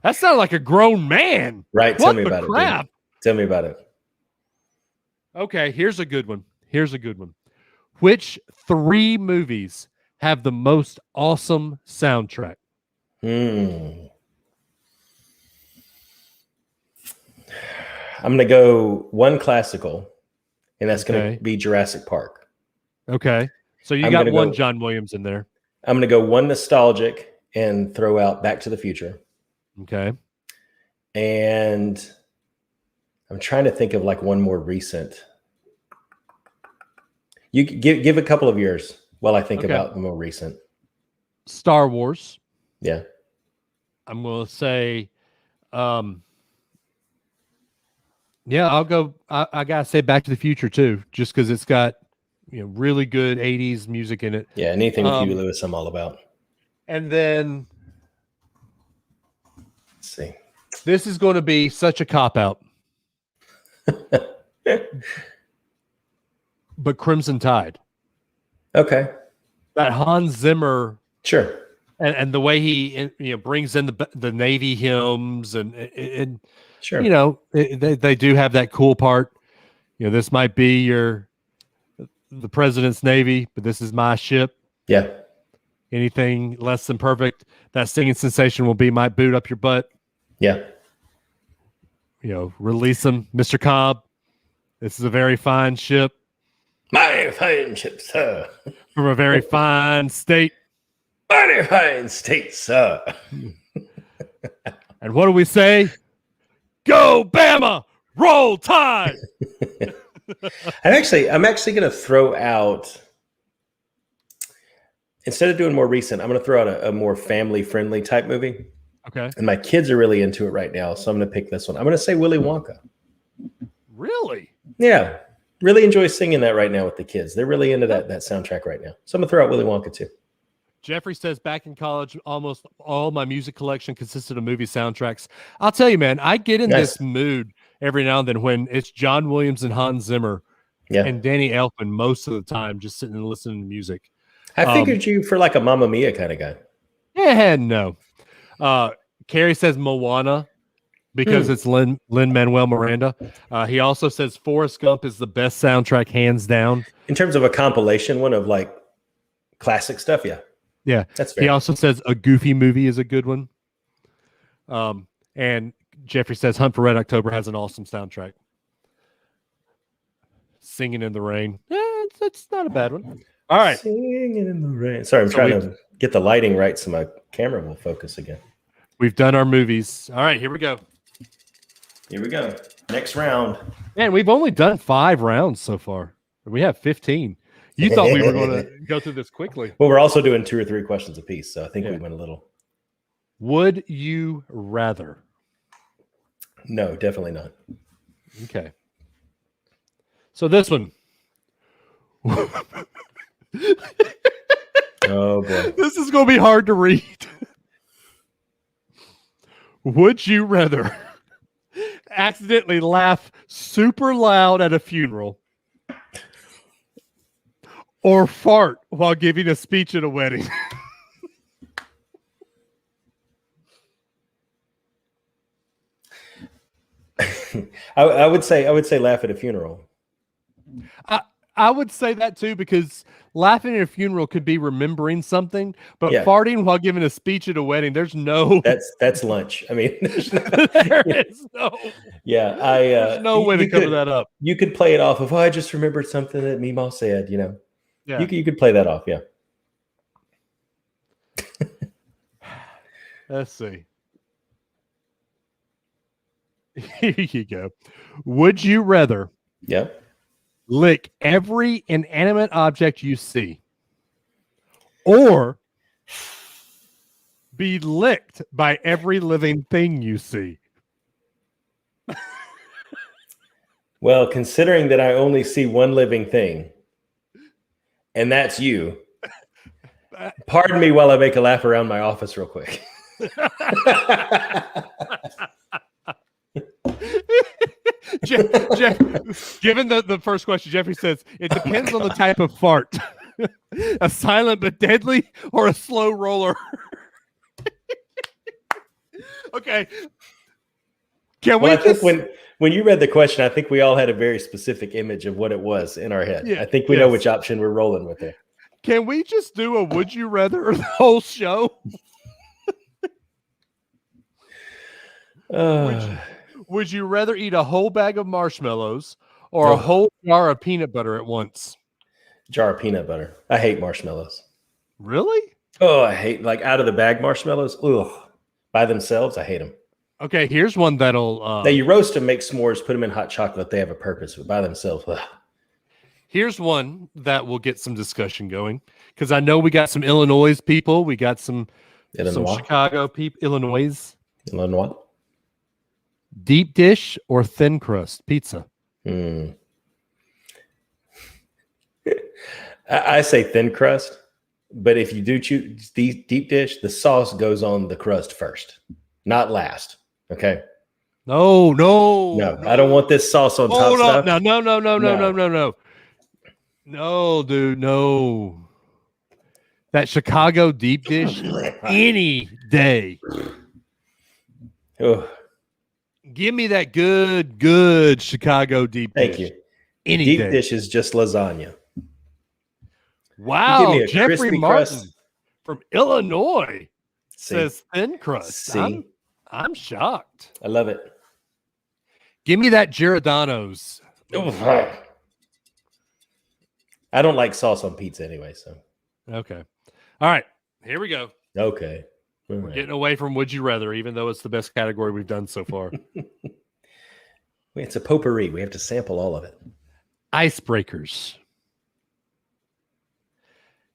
that sounded like a grown man. Right. Tell me about it. Dude. Tell me about it. Okay, here's a good one. Which 3 movies have the most awesome soundtrack? I'm going to go one classical, and that's going to be Jurassic Park. Okay. So you got one John Williams in there. I'm going to go one nostalgic and throw out Back to the Future. Okay. And I'm trying to think of like one more recent. You give a couple of yours while I think about the more recent. Star Wars. Yeah. I'm going to say, I'll go. I got to say Back to the Future too, just because it's got really good 80s music in it. Yeah. Anything with Huey Lewis, I'm all about. And then let's see. This is going to be such a cop-out. But Crimson Tide. Okay. That Hans Zimmer, Sure. and the way he brings in the Navy hymns and Sure. they do have that cool part. This might be the president's Navy, but this is my ship. Yeah. Anything less than perfect, that singing sensation will be my boot up your butt. Yeah. Release them, Mr. Cobb. This is a very fine ship. My fine ship, sir. From a very fine state. Mighty fine state, sir. And what do we say? Go Bama! Roll Tide! I'm actually going to throw out, instead of doing more recent, I'm going to throw out a more family-friendly type movie. Okay. And my kids are really into it right now, so I'm going to pick this one. I'm going to say Willy Wonka. Really? Yeah. Really enjoy singing that right now with the kids. They're really into that soundtrack right now. So I'm going to throw out Willy Wonka too. Jeffrey says, back in college, almost all my music collection consisted of movie soundtracks. I'll tell you, man, I get in this mood every now and then when it's John Williams and Hans Zimmer and Danny Elfman most of the time, just sitting and listening to music. I figured you for like a Mamma Mia kind of guy. Yeah, no. Carrie says Moana because it's Lin-Manuel Miranda. He also says Forrest Gump is the best soundtrack, hands down. In terms of a compilation one of like classic stuff, yeah. Yeah. That's fair. He also says a Goofy movie is a good one. And Jeffrey says Hunt for Red October has an awesome soundtrack. Singing in the Rain. Yeah, it's not a bad one. All right. Singing in the rain. Sorry, I'm trying to get the lighting right so my camera will focus again. We've done our movies. All right, here we go. Here we go. Next round. Man, we've only done 5 rounds so far. We have 15. You thought we were going to go through this quickly. Well, we're also doing 2 or 3 questions apiece, so I think we went a little. Would you rather? No, definitely not. Okay. So this one. Oh, boy. This is going to be hard to read. Would you rather accidentally laugh super loud at a funeral or fart while giving a speech at a wedding? I would say laugh at a funeral. I would say that too, because laughing at a funeral could be remembering something, but farting while giving a speech at a wedding, there's no. That's lunch. I mean, there is no. Yeah, there's no way to cover that up. You could play it off of, I just remembered something that Meemaw said. Yeah. You could play that off. Yeah. Let's see. Here you go. Would you rather? Yeah. Lick every inanimate object you see, or be licked by every living thing you see? Well, considering that I only see one living thing, and that's you, pardon me while I make a laugh around my office real quick. Jeff, given the first question, Jeffrey says it depends on the type of fart. A silent but deadly or a slow roller. Okay. I think when you read the question, I think we all had a very specific image of what it was in our head. I think we know which option we're rolling with there. Can we just do a would you rather the whole show? Would you rather eat a whole bag of marshmallows or a whole jar of peanut butter at once? Jar of peanut butter. I hate marshmallows. Really? Oh, I hate out of the bag marshmallows. Ugh. By themselves, I hate them. Okay, here's one that'll. Now you roast them, make s'mores, put them in hot chocolate. They have a purpose, but by themselves. Ugh. Here's one that will get some discussion going because I know we got some Illinois people. We got some Chicago people. Illinois. Deep dish or thin crust pizza? I say thin crust, but if you do choose deep dish, the sauce goes on the crust first, not last. Okay. No. I don't want this sauce on top. No, dude, no. that Chicago deep dish any day. Oh, Give me that good Chicago deep dish. thank you. Any Deep day. dish is just lasagna. Wow, me a Jeffrey crispy Martin crust. from Illinois See, says thin crust. see, I'm shocked. I love it. Give me that Giordano's. I don't like sauce on pizza anyway, so Okay. All right. Here we go. okay. All We're right. getting away from Would You Rather, even though it's the best category we've done so far. It's a potpourri. We have to sample all of it. Icebreakers.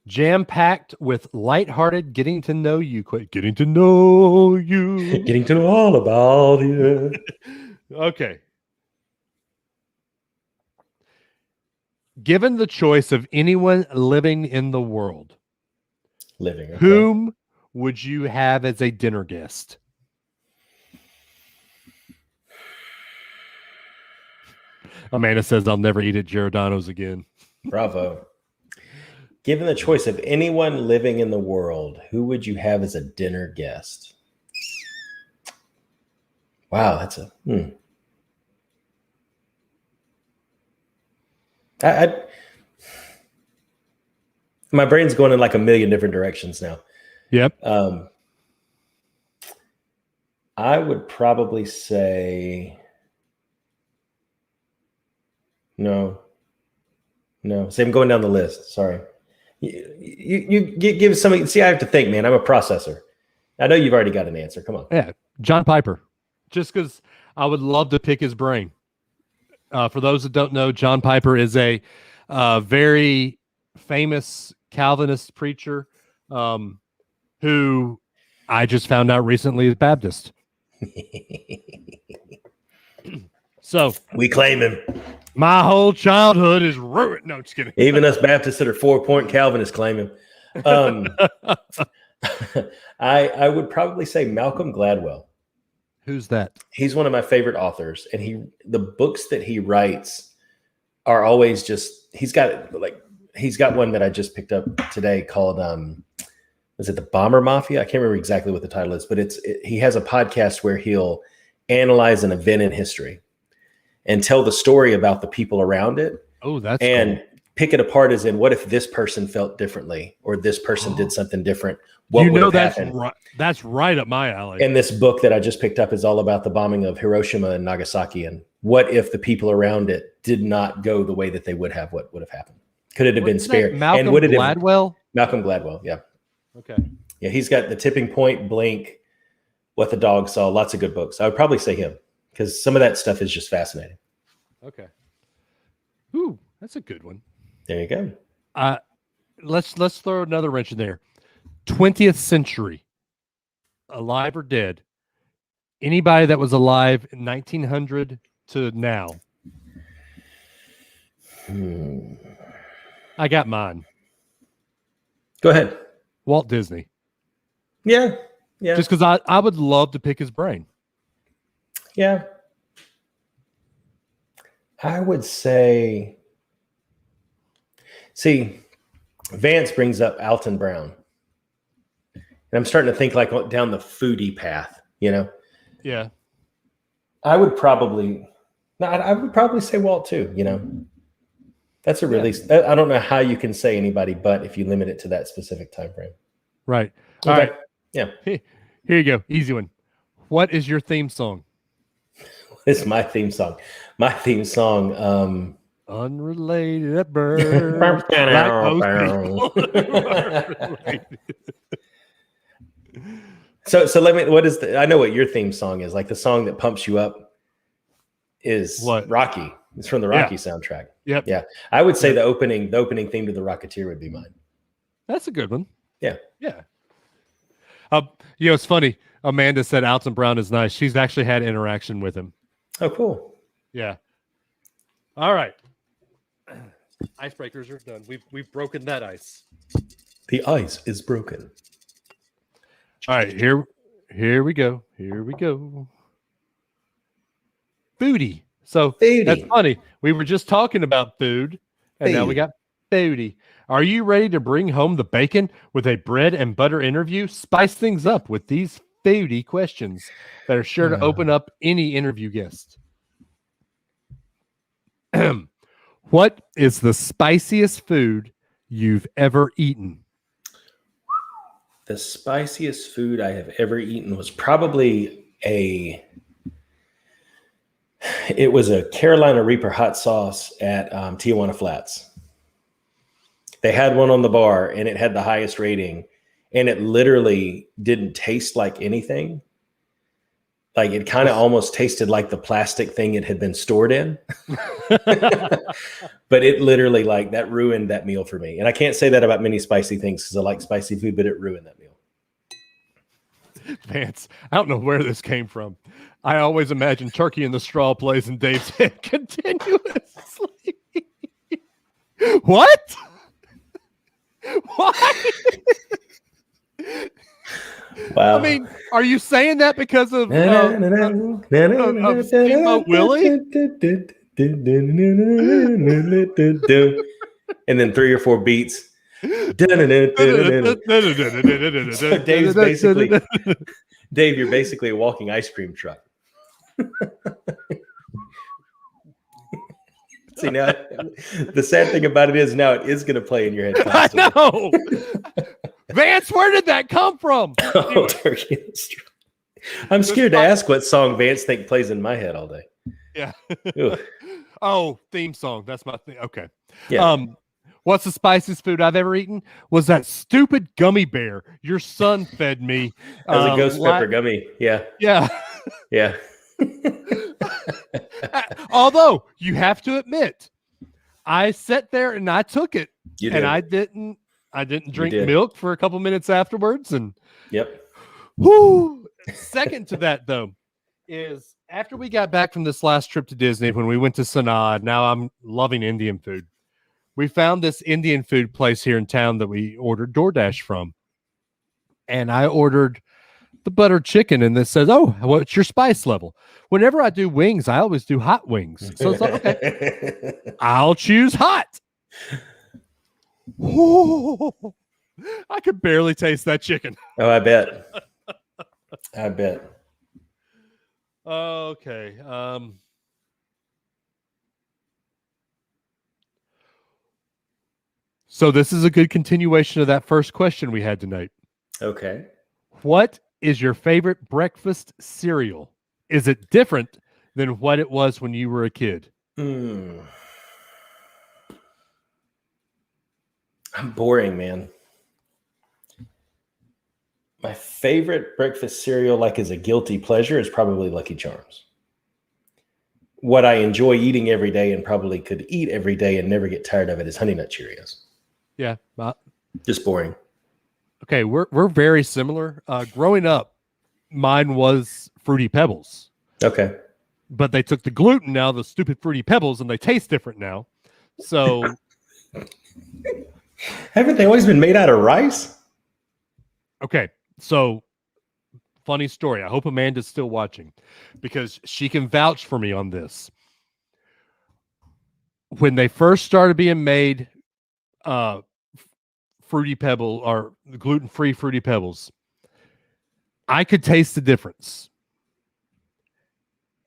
Jam-packed with lighthearted getting to know you. Getting to know you. Getting to know all about you. Okay. Given the choice of anyone living in the world, Living. Okay. whom would you have as a dinner guest? Amanda says, I'll never eat at Giordano's again. Bravo. Given the choice of anyone living in the world, who would you have as a dinner guest? Wow, that's a. My brain's going in like a million different directions now. Yep. I would probably say no. See, I'm going down the list. Sorry. You give something. See, I have to think, man. I'm a processor. I know you've already got an answer. Come on. Yeah, John Piper. Just because I would love to pick his brain. For those that don't know, John Piper is a very famous Calvinist preacher who I just found out recently is Baptist. So We claim him. my whole childhood is ruined. No, just kidding. Even us Baptists that are 4-point Calvinists claim him. I would probably say Malcolm Gladwell. Who's that? He's one of my favorite authors, and the books that he writes are always just. He's got one that I just picked up today called is it the Bomber Mafia? I can't remember exactly what the title is, but he has a podcast where he'll analyze an event in history and tell the story about the people around it. Oh, that's and cool. Pick it apart as in, what if this person felt differently or this person did something different? What would have that's happened? right. That's right up my alley. And this book that I just picked up is all about the bombing of Hiroshima and Nagasaki. And what if the people around it did not go the way that they would have? What would have happened? Could it have been spared? Malcolm and would it Gladwell? Malcolm Gladwell, yeah. Okay. Yeah, he's got The Tipping Point, Blink, What the Dog Saw, lots of good books. I would probably say him because some of that stuff is just fascinating. Okay. Ooh, that's a good one. There you go. Let's throw another wrench in there. 20th century, alive or dead? Anybody that was alive in 1900 to now? I got mine. Go ahead. Walt Disney. Yeah. Just because I would love to pick his brain. Yeah. I would say, see, Vance brings up Alton Brown. And I'm starting to think like down the foodie path, Yeah. I would probably say Walt too, That's a really, I don't know how you can say anybody, but if you limit it to that specific time frame. Right. All Okay. right. Yeah. Here you go. Easy one. What is your theme song? It's my theme song. My theme song, Unrelated at birth. So let me, I know what your theme song is. Like the song that pumps you up is What? Rocky. It's from the Rocky soundtrack. Yep. Yeah. I would say the opening theme to The Rocketeer would be mine. That's a good one. Yeah. Yeah. It's funny. Amanda said Alton Brown is nice. She's actually had interaction with him. Oh, cool. Yeah. All right. Icebreakers are done. We've broken that ice. The ice is broken. All right, here we go. Here we go. Foodie. So Foodie. that's funny. We were just talking about food, and now we got foodie. Are you ready to bring home the bacon with a bread and butter interview? Spice things up with these foodie questions that are sure to open up any interview guest. What is the spiciest food you've ever eaten? The spiciest food I have ever eaten was probably it was a Carolina Reaper hot sauce at Tijuana Flats. They had one on the bar and it had the highest rating, and it literally didn't taste like anything. Like it kind of almost tasted like the plastic thing it had been stored in. But it literally, like, that ruined that meal for me. And I can't say that about many spicy things because I like spicy food, but it ruined that meal. Vance, I don't know where this came from. I always imagine Turkey in the Straw plays in Dave's head continuously. What? Why? Wow. I mean, are you saying that because of Steamboat Willie? And then 3 or 4 beats. So Dave's basically, Dave, you're basically a walking ice cream truck. See, now the sad thing about it is now it is going to play in your head constantly. I know. Vance, where did that come from? Oh, Turkey in the Straw. I'm scared to ask what song Vance think plays in my head all day. Yeah. Ooh. Oh, theme song. That's my thing. Okay. Yeah. What's the spiciest food I've ever eaten? Was that stupid gummy bear your son fed me. That was a ghost pepper gummy. Yeah. Yeah. Yeah. Although you have to admit, I sat there and I took it. You did. And I didn't drink milk for a couple minutes afterwards. And yep. Whoo. Second to that, though, is after we got back from this last trip to Disney, when we went to Sanaa, now I'm loving Indian food. We found this Indian food place here in town that we ordered DoorDash from. And I ordered the butter chicken, and it says, "Oh, what's your spice level?" Whenever I do wings, I always do hot wings. So it's like, okay, I'll choose hot. Oh, I could barely taste that chicken. Oh, I bet. I bet. Okay. So this is a good continuation of that first question we had tonight. Okay. What is your favorite breakfast cereal? Is it different than what it was when you were a kid? I'm boring, man. My favorite breakfast cereal, like as a guilty pleasure, is probably Lucky Charms. What I enjoy eating every day and probably could eat every day and never get tired of it is Honey Nut Cheerios. Yeah. Just boring. Okay, we're very similar. Growing up, mine was Fruity Pebbles. Okay. But they took the gluten now, the stupid Fruity Pebbles, and they taste different now. So haven't they always been made out of rice? Okay, so funny story. I hope Amanda's still watching because she can vouch for me on this. When they first started being made, Fruity Pebble or gluten-free Fruity Pebbles, I could taste the difference.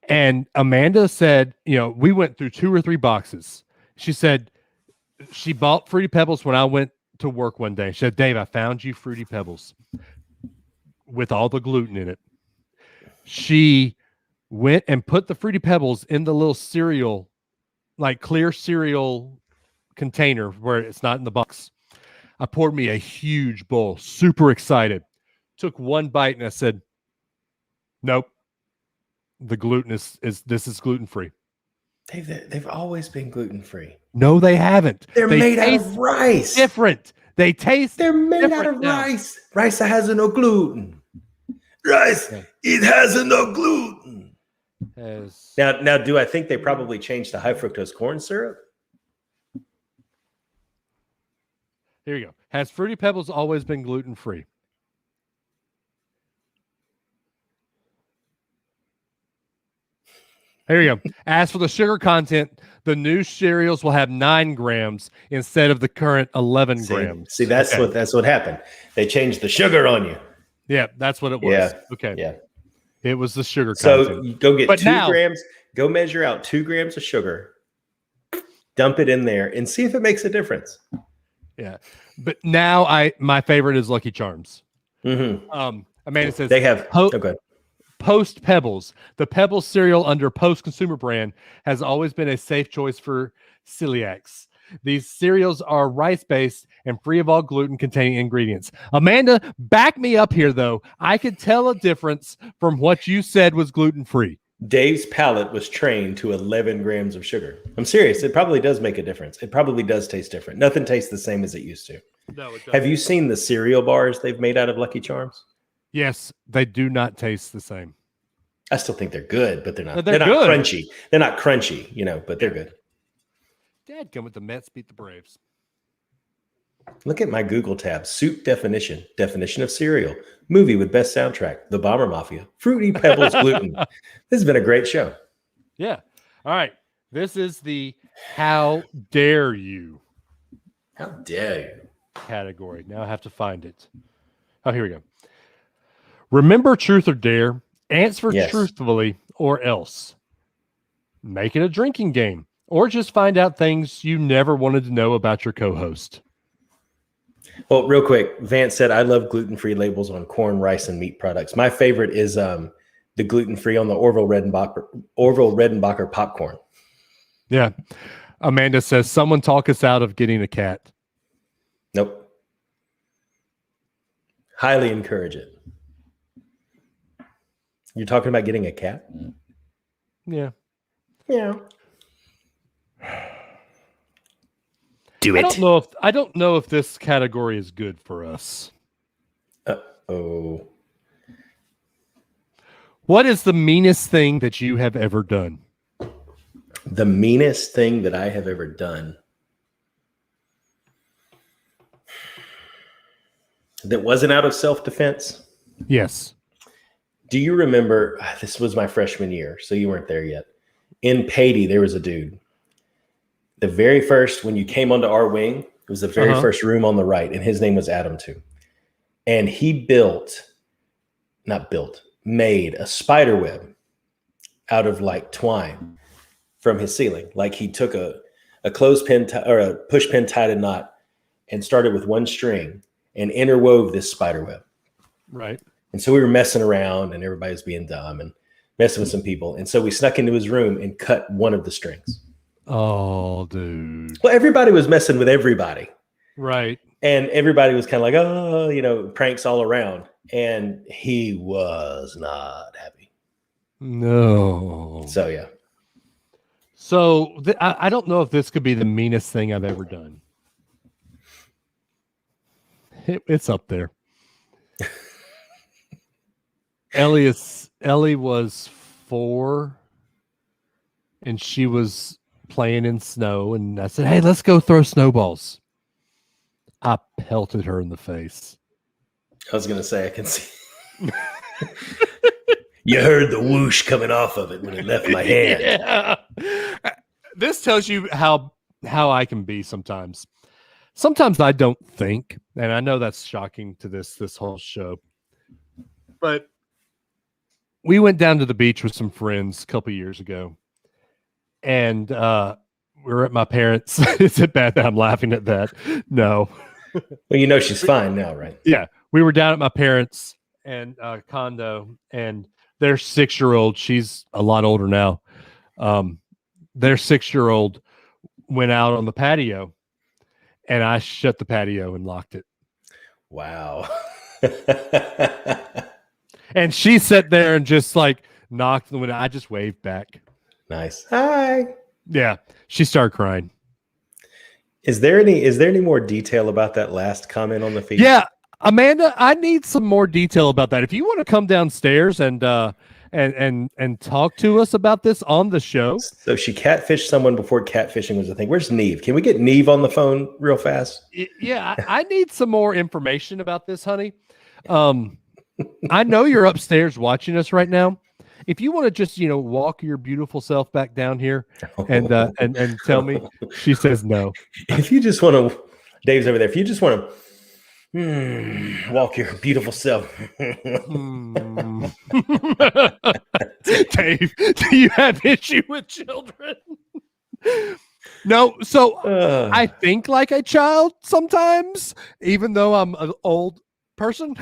And Amanda said, we went through 2 or 3 boxes. She said she bought Fruity Pebbles when I went to work one day. She said, "Dave, I found you Fruity Pebbles with all the gluten in it." She went and put the Fruity Pebbles in the little cereal, like clear cereal container where it's not in the box. I poured me a huge bowl, super excited. Took one bite and I said, "Nope. The gluten is gluten free." They've always been gluten free. No, they haven't. They're made out of rice. Different. They taste. They're made out of rice. Rice that has no gluten. Rice, it has no gluten. Now, do I think they probably changed to high fructose corn syrup? Here you go. Has Fruity Pebbles always been gluten free? Here you go. As for the sugar content, the new cereals will have 9 grams instead of the current 11 grams. See, that's what happened. They changed the sugar on you. Yeah, that's what it was. Yeah. Okay. Yeah. It was the sugar So content. you go get But 2 now- grams. Go measure out 2 grams of sugar. Dump it in there and see if it makes a difference. Yeah. But now my favorite is Lucky Charms. Mm-hmm. Amanda says They have okay. Post Pebbles. The Pebbles cereal under Post Consumer brand has always been a safe choice for celiacs. These cereals are rice-based and free of all gluten-containing ingredients. Amanda, back me up here, though. I could tell a difference from what you said was gluten-free. Dave's palate was trained to 11 grams of sugar. I'm serious. It probably does make a difference. It probably does taste different. Nothing tastes the same as it used to. No, it doesn't. Have you seen the cereal bars they've made out of Lucky Charms? Yes, they do not taste the same. I still think they're good, but they're not. They're not good. crunchy. They're not crunchy, but they're good. Dad, come with the Mets beat the Braves. Look at my Google tab. Soup definition. Definition of cereal. Movie with best soundtrack. The Bomber Mafia. Fruity Pebbles gluten. This has been a great show. Yeah. All right. This is the How Dare You How dare you? category. Now I have to find it. Oh, here we go. Remember truth or dare. Answer Yes. truthfully or else. Make it a drinking game or just find out things you never wanted to know about your co-host. Well, real quick, Vance said, I love gluten-free labels on corn, rice, and meat products. My favorite is the gluten-free on the Orville Redenbacher popcorn. Yeah. Amanda says, someone talk us out of getting a cat. Nope. Highly encourage it. You're talking about getting a cat? Yeah. Yeah. Do I it. don't know if this category is good for us. Oh. What is the meanest thing that you have ever done? The meanest thing that I have ever done that wasn't out of self-defense? Yes. Do you remember, this was my freshman year, so you weren't there yet. In Patey, there was a dude. The very first, when you came onto our wing, it was the very first room on the right, and his name was Adam too. And he made a spider web out of like twine from his ceiling. Like he took a clothespin or a push pin, tied a knot, and started with one string and interwove this spider web. Right. And so we were messing around and everybody was being dumb and messing with some people. And so we snuck into his room and cut one of the strings. Oh, dude. Well, everybody was messing with everybody. Right. And everybody was kind of like, oh, pranks all around. And he was not happy. No. So, yeah. So I don't know if this could be the meanest thing I've ever done. It's up there. Ellie was 4 and she was playing in snow, and I said, hey, let's go throw snowballs. I pelted her in the face. I was going to say, I can see. You heard the whoosh coming off of it when it left my hand. Yeah. This tells you how I can be sometimes. Sometimes I don't think, and I know that's shocking to this whole show, but we went down to the beach with some friends a couple years ago, and we were at my parents'. Is it bad that I'm laughing at that? No. Well, she's fine now, right? Yeah. We were down at my parents' and condo, and their 6-year-old, she's a lot older now. Their 6-year-old went out on the patio, and I shut the patio and locked it. Wow. And she sat there and just like knocked on the window. I just waved back. Nice. Hi. Yeah. She started crying. Is there any more detail about that last comment on the feed? Yeah. Amanda, I need some more detail about that. If you want to come downstairs and talk to us about this on the show. So she catfished someone before catfishing was a thing. Where's Neve? Can we get Neve on the phone real fast? Yeah. I need some more information about this, honey. I know you're upstairs watching us right now. if you want to just, walk your beautiful self back down here and tell me, she says no. If you just want to, Dave's over there. If you just want to walk your beautiful self. Dave, do you have issue with children? No, so I think like a child sometimes, even though I'm an old person.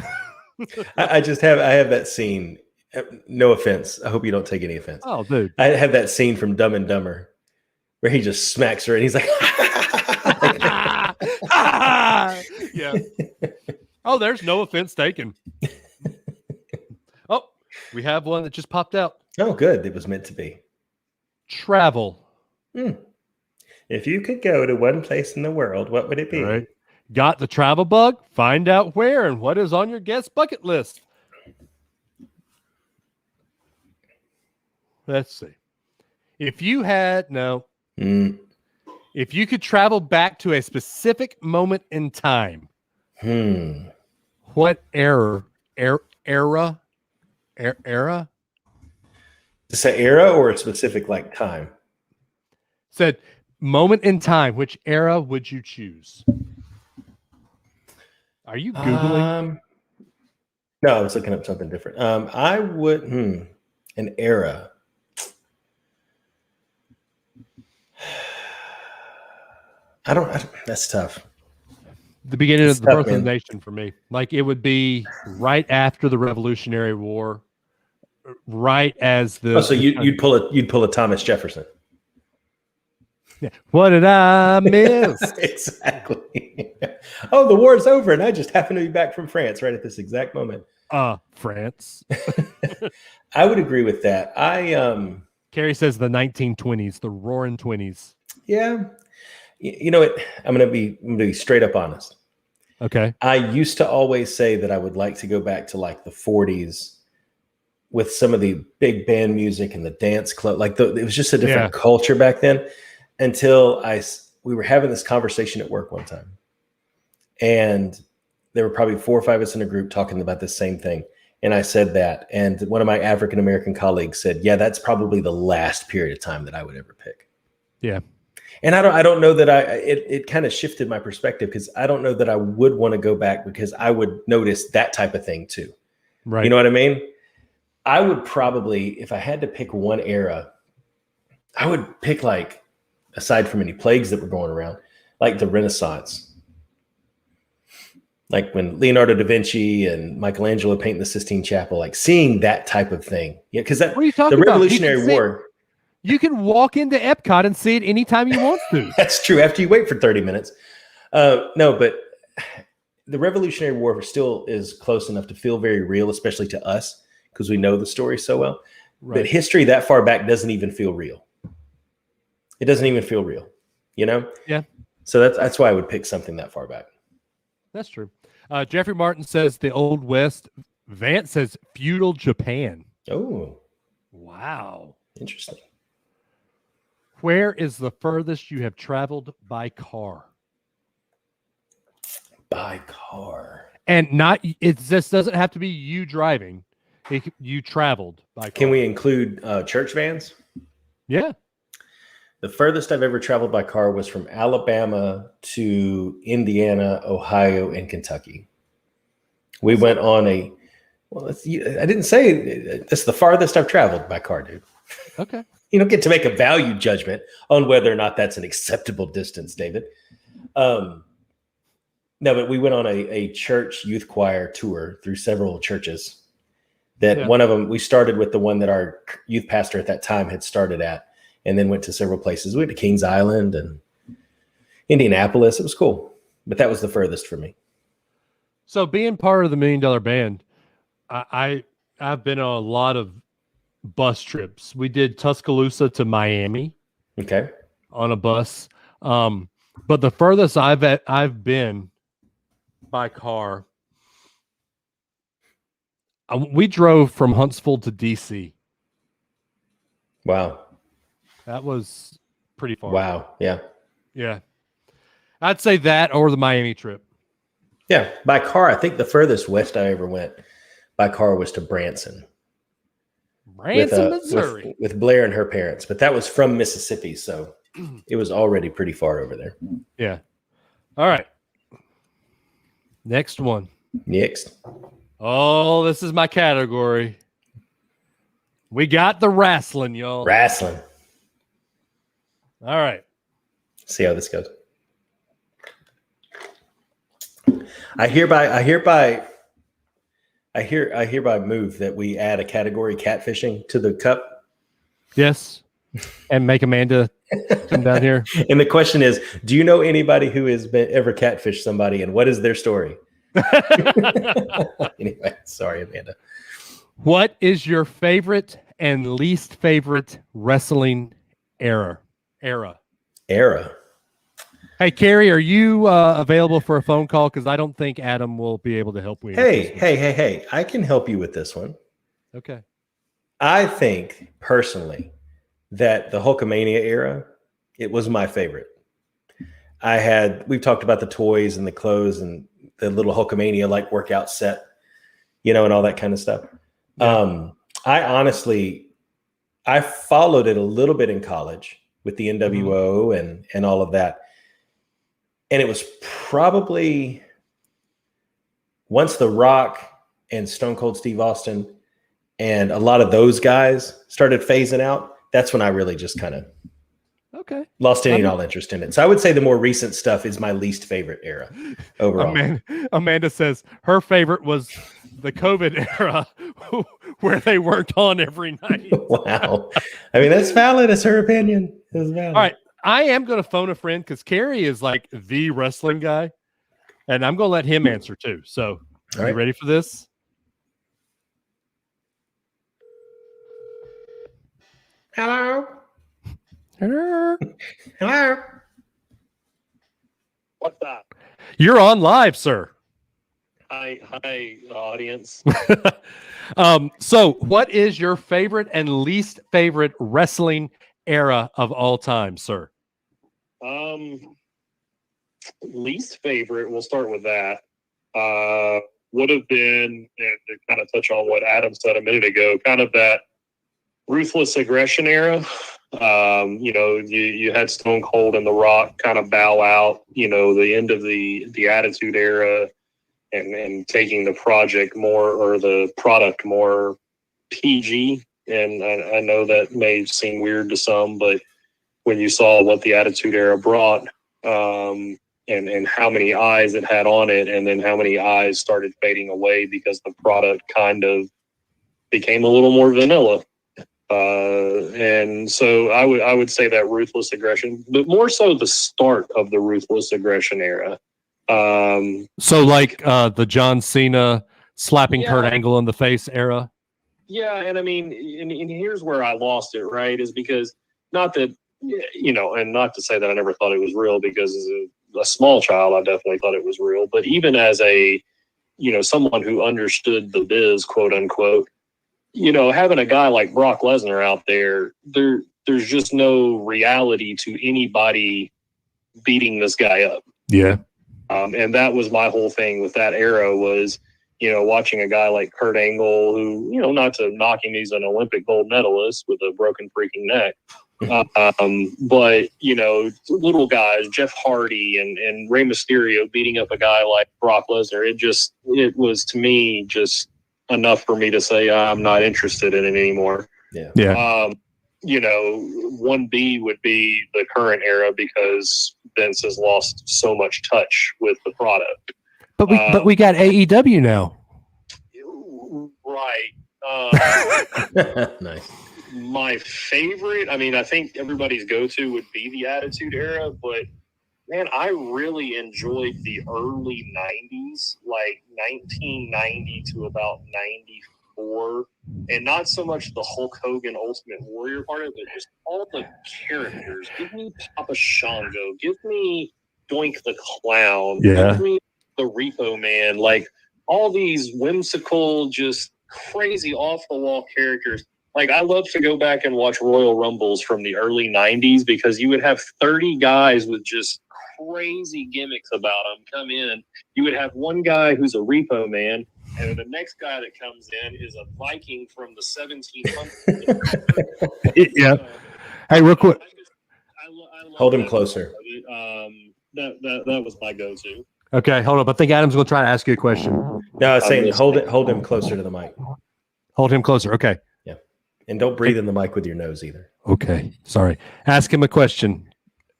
I have that scene. No offense. I hope you don't take any offense. Oh, dude. I have that scene from Dumb and Dumber where he just smacks her and he's like, yeah. Oh, there's no offense taken. Oh, we have one that just popped out. Oh, good. It was meant to be. Travel. If you could go to one place in the world, what would it be? Right. Got the travel bug? Find out where and what is on your guest bucket list. Let's see. If you could travel back to a specific moment in time, what era? Is it era or a specific like time? Said moment in time. Which era would you choose? Are you Googling? No, I was looking up something different. I would an era. I don't. That's tough. The beginning of the birth of the nation for me. Like it would be right after the Revolutionary War, right as the. Oh, so you'd pull a Thomas Jefferson. Yeah. What did I miss? Exactly. Oh, the war's over, and I just happen to be back from France right at this exact moment. France. I would agree with that. Carrie says the 1920s, the Roaring 20s. Yeah. You know what? I'm gonna be straight up honest. Okay. I used to always say that I would like to go back to like the 40s with some of the big band music and the dance club. Like it was just a different culture back then. Until we were having this conversation at work one time, and there were probably 4 or 5 of us in a group talking about the same thing. And I said that, and one of my African American colleagues said, "Yeah, that's probably the last period of time that I would ever pick." Yeah. And I don't know that it kind of shifted my perspective, because I don't know that I would want to go back, because I would notice that type of thing too. Right. You know what I mean? I would probably, if I had to pick one era, I would pick, like, aside from any plagues that were going around, like the Renaissance. Like when Leonardo da Vinci and Michelangelo painting the Sistine Chapel, like seeing that type of thing. Yeah, because the Revolutionary War. You can walk into Epcot and see it anytime you want to. That's true. After you wait for 30 minutes. No, but the Revolutionary War still is close enough to feel very real, especially to us, because we know the story so well. Right. But history that far back doesn't even feel real. It doesn't even feel real, you know? Yeah. So that's why I would pick something that far back. That's true. Jeffrey Martin says the Old West. Vance says feudal Japan. Oh. Wow. Interesting. Where is the furthest you have traveled by car? By car. And it just doesn't have to be you driving. You traveled by car. Can we include church vans? Yeah. The furthest I've ever traveled by car was from Alabama to Indiana, Ohio, and Kentucky. We went on I didn't say it's the farthest I've traveled by car, dude. Okay. You don't get to make a value judgment on whether or not that's an acceptable distance, David. No, but we went on a church youth choir tour through several churches. One of them, we started with the one that our youth pastor at that time had started at, and then went to several places. We went to Kings Island and Indianapolis. It was cool, but that was the furthest for me. So being part of the $1 Million Band, I've been on a lot of bus trips. We did Tuscaloosa to Miami. Okay. On a bus. But the furthest I've been by car, we drove from Huntsville to DC. Wow. That was pretty far. Wow. Yeah. Yeah. I'd say that or the Miami trip. Yeah. By car, I think the furthest west I ever went by car was to Branson. Branson, Missouri. With Blair and her parents, but that was from Mississippi, so it was already pretty far over there. Yeah. All right. Next one. Next. Oh, this is my category. We got the wrestling, y'all. Wrestling. All right. See how this goes. I hereby move that we add a category, catfishing, to the cup. Yes. And make Amanda come down here. And the question is, do you know anybody who has ever catfished somebody, and what is their story? Anyway, sorry, Amanda. What is your favorite and least favorite wrestling era? Hey, Carrie, are you available for a phone call? Because I don't think Adam will be able to help you. Hey. I can help you with this one. Okay. I think, personally, that the Hulkamania era, it was my favorite. We've talked about the toys and the clothes and the little Hulkamania like workout set, and all that kind of stuff. Yeah. I followed it a little bit in college with the NWO and all of that. And it was probably once The Rock and Stone Cold Steve Austin and a lot of those guys started phasing out. That's when I really just kind of lost any and all interest in it. So I would say the more recent stuff is my least favorite era overall. Amanda says her favorite was the COVID era where they worked on every night. Wow. I mean, that's valid. It's her opinion. It's valid. All right. I am going to phone a friend because Carrie is like the wrestling guy, and I'm going to let him answer too. So are you ready for this? Hello. Hello. What's that? You're on live, sir. Hi, audience. So what is your favorite and least favorite wrestling era of all time, sir? Least favorite, we'll start with that. Would have been, and to kind of touch on what Adam said a minute ago, kind of that ruthless aggression era. You had Stone Cold and The Rock kind of bow out, the end of the Attitude Era and taking the product more PG. And I know that may seem weird to some, but when you saw what the Attitude Era brought, and how many eyes it had on it, and then how many eyes started fading away because the product kind of became a little more vanilla. And so I would say that ruthless aggression, but more so the start of the ruthless aggression era. So like the John Cena slapping Kurt Angle in the face era. Yeah, and I mean, and here's where I lost it, right? Is because not that, and not to say that I never thought it was real, because as a small child, I definitely thought it was real. But even as a, someone who understood the biz, quote unquote, having a guy like Brock Lesnar out there's just no reality to anybody beating this guy up. Yeah. And that was my whole thing with that era was, watching a guy like Kurt Angle, who, not to knock him, he's an Olympic gold medalist with a broken freaking neck. But, little guys, Jeff Hardy and Rey Mysterio beating up a guy like Brock Lesnar, it was to me just enough for me to say I'm not interested in it anymore. Yeah. Yeah. 1B would be the current era because Vince has lost so much touch with the product. But we got AEW now. Right. Nice. My favorite, I think everybody's go-to would be the Attitude Era, but man, I really enjoyed the early 90s, like 1990 to about 94, and not so much the Hulk Hogan Ultimate Warrior part of it, but just all the characters. Give me Papa Shango, give me Doink the Clown, give me the Repo Man, like all these whimsical, just crazy off-the-wall characters. Like, I love to go back and watch Royal Rumbles from the early 90s because you would have 30 guys with just crazy gimmicks about them come in. You would have one guy who's a Repo Man, And the next guy that comes in is a Viking from the 1700s. Yeah. Hey, real quick. I love Hold him that. closer. That was my go-to. Okay, hold up. I think Adam's going to try to ask you a question. No, I was saying hold him closer to the mic. Hold him closer. Okay. Yeah. And don't breathe in the mic with your nose either. Okay. Sorry. Ask him a question,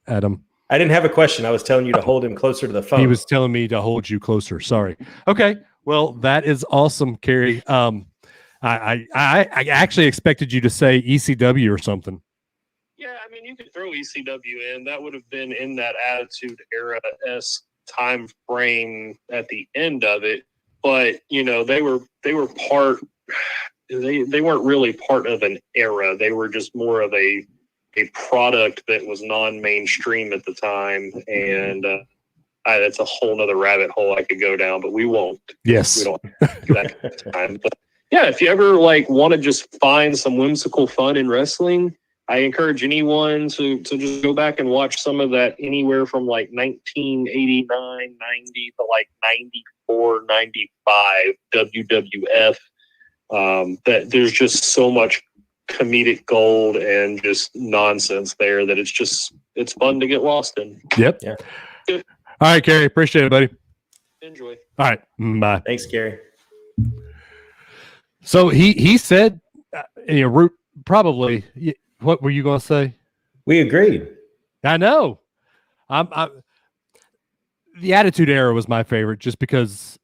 Adam. I didn't have a question. I was telling you to hold him closer to the phone. He was telling me to hold you closer. Sorry. Okay. Well, that is awesome, Carrie. I actually expected you to say ECW or something. Yeah, I mean, you could throw ECW in. That would have been in that Attitude Era-esque time frame at the end of it. But, you know, they were part – they weren't really part of an era. They were just more of a product that was non-mainstream at the time. And that's a whole nother rabbit hole I could go down, but we won't. Yes. We don't do that time. But yeah, if you ever want to just find some whimsical fun in wrestling, I encourage anyone to just go back and watch some of that anywhere from 1989, 90 to 94, 95 WWF. That there's just so much comedic gold and just nonsense there that it's fun to get lost in. Yep. Yeah. All right, Carrie. Appreciate it, buddy. Enjoy. All right. Bye. Thanks, Gary. So he said, probably. What were you going to say? We agreed. I know. The Attitude Era was my favorite, just because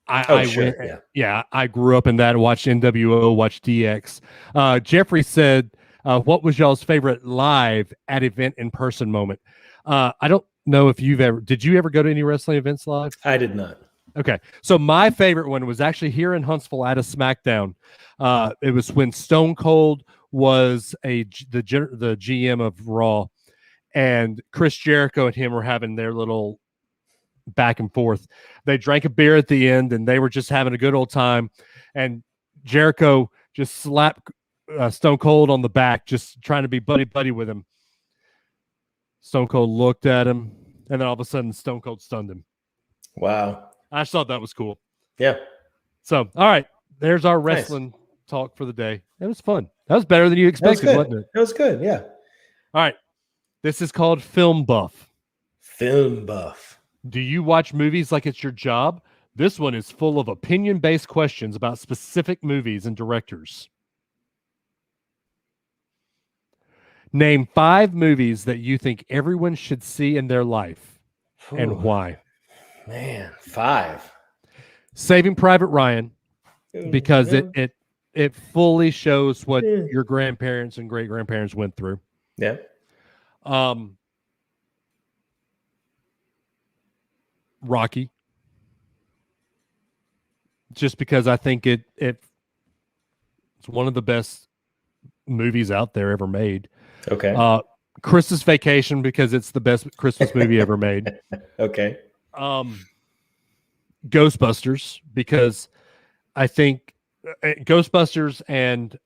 I grew up in that. Watched NWO, watched DX. Jeffrey said, "What was y'all's favorite live at event in person moment?" I don't know if did you ever go to any wrestling events live? I did not. Okay, so my favorite one was actually here in Huntsville at a SmackDown. It was when Stone Cold was the GM of Raw, and Chris Jericho and him were having their little back and forth. They drank a beer at the end, and they were just having a good old time. And Jericho just slapped Stone Cold on the back, just trying to be buddy with him. Stone Cold looked at him, and then all of a sudden, Stone Cold stunned him. Wow. I just thought that was cool. Yeah. So, all right, there's our wrestling talk for the day. It was fun. That was better than you expected, wasn't it? It was good. Yeah. All right. This is called Film Buff. Film Buff. Do you watch movies like it's your job? This one is full of opinion-based questions about specific movies and directors. Name 5 movies that you think everyone should see in their life and why. Man, 5. Saving Private Ryan, because it fully shows what your grandparents and great-grandparents went through. Yeah. Rocky, just because I think it's one of the best movies out there ever made. Okay. Christmas Vacation, because it's the best Christmas movie ever made. Okay. Ghostbusters, because I think Ghostbusters and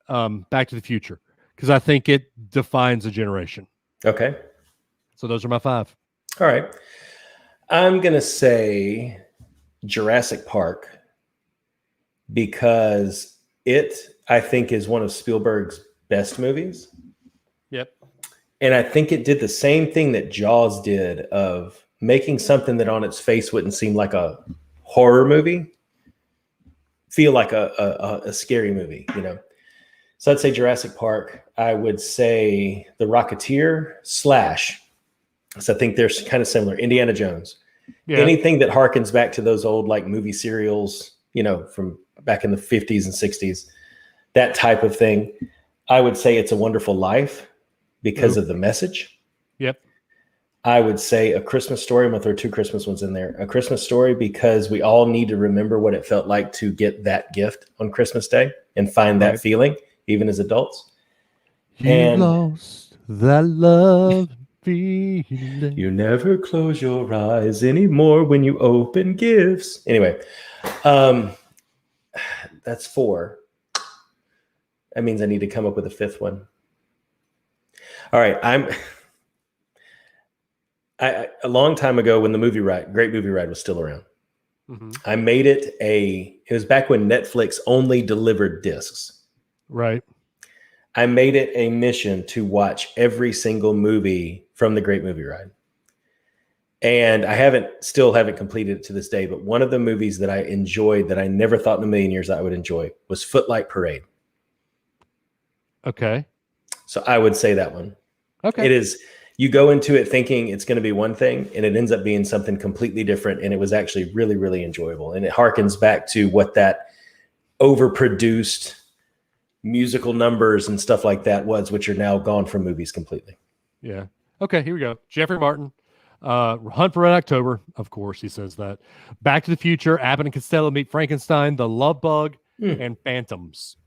Back to the Future, because I think it defines a generation. Okay. So those are my 5. All right. I'm going to say Jurassic Park, because it, I think, is one of Spielberg's best movies. Yep. And I think it did the same thing that Jaws did, of making something that on its face wouldn't seem like a horror movie feel like a scary movie, you know? So I'd say Jurassic Park. I would say The Rocketeer / so I think they're kind of similar. Indiana Jones. Yeah. Anything that harkens back to those old movie serials, you know, from back in the 50s and 60s, that type of thing. I would say It's a Wonderful Life, because of the message. Yep. I would say A Christmas Story. I'm going to throw 2 Christmas ones in there. A Christmas Story, because we all need to remember what it felt like to get that gift on Christmas Day and find that feeling, even as adults. You lost that love feeling. You never close your eyes anymore when you open gifts. Anyway, that's 4. That means I need to come up with a 5th one. All right, a long time ago, when the Great Movie Ride was still around, I made it it was back when Netflix only delivered discs. Right. I made it a mission to watch every single movie from the Great Movie Ride. And I still haven't completed it to this day, but one of the movies that I enjoyed that I never thought in a million years I would enjoy was Footlight Parade. Okay. So I would say that one. Okay. It is, you go into it thinking it's going to be one thing and it ends up being something completely different. And it was actually really, really enjoyable. And it harkens back to what that overproduced musical numbers and stuff like that was, which are now gone from movies completely. Yeah. Okay, here we go. Jeffrey Martin. Hunt for Red October, of course, he says that. Back to the Future, Abbott and Costello Meet Frankenstein, The Love Bug, and Phantoms.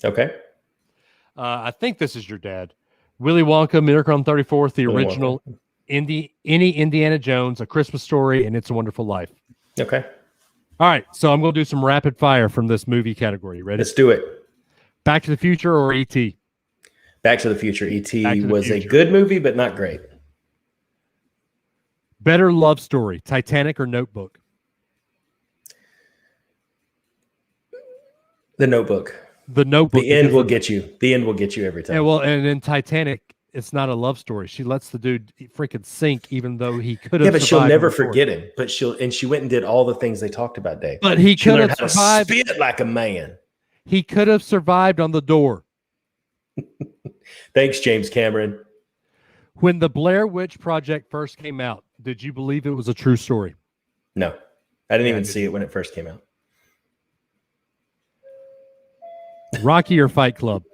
Okay. I think this is your dad. Willy Wonka, Miracle on 34th, the original, any Indiana Jones, A Christmas Story, and It's a Wonderful Life. Okay. All right, so I'm going to do some rapid fire from this movie category. Ready? Let's do it. Back to the Future or E.T.? Back to the Future. E.T. was a good movie, but not great. Better love story, Titanic or Notebook? The Notebook. The Notebook. The end will get you. The end will get you every time. Yeah, well, and in Titanic, it's not a love story. She lets the dude freaking sink, even though he could have. Yeah, but she'll never forget him. But she went and did all the things they talked about, Dave. But he could have survived. Spit like a man. He could have survived on the door. Thanks, James Cameron. When the Blair Witch Project first came out, did you believe it was a true story? No, I didn't even see it when it first came out. Rocky or Fight Club?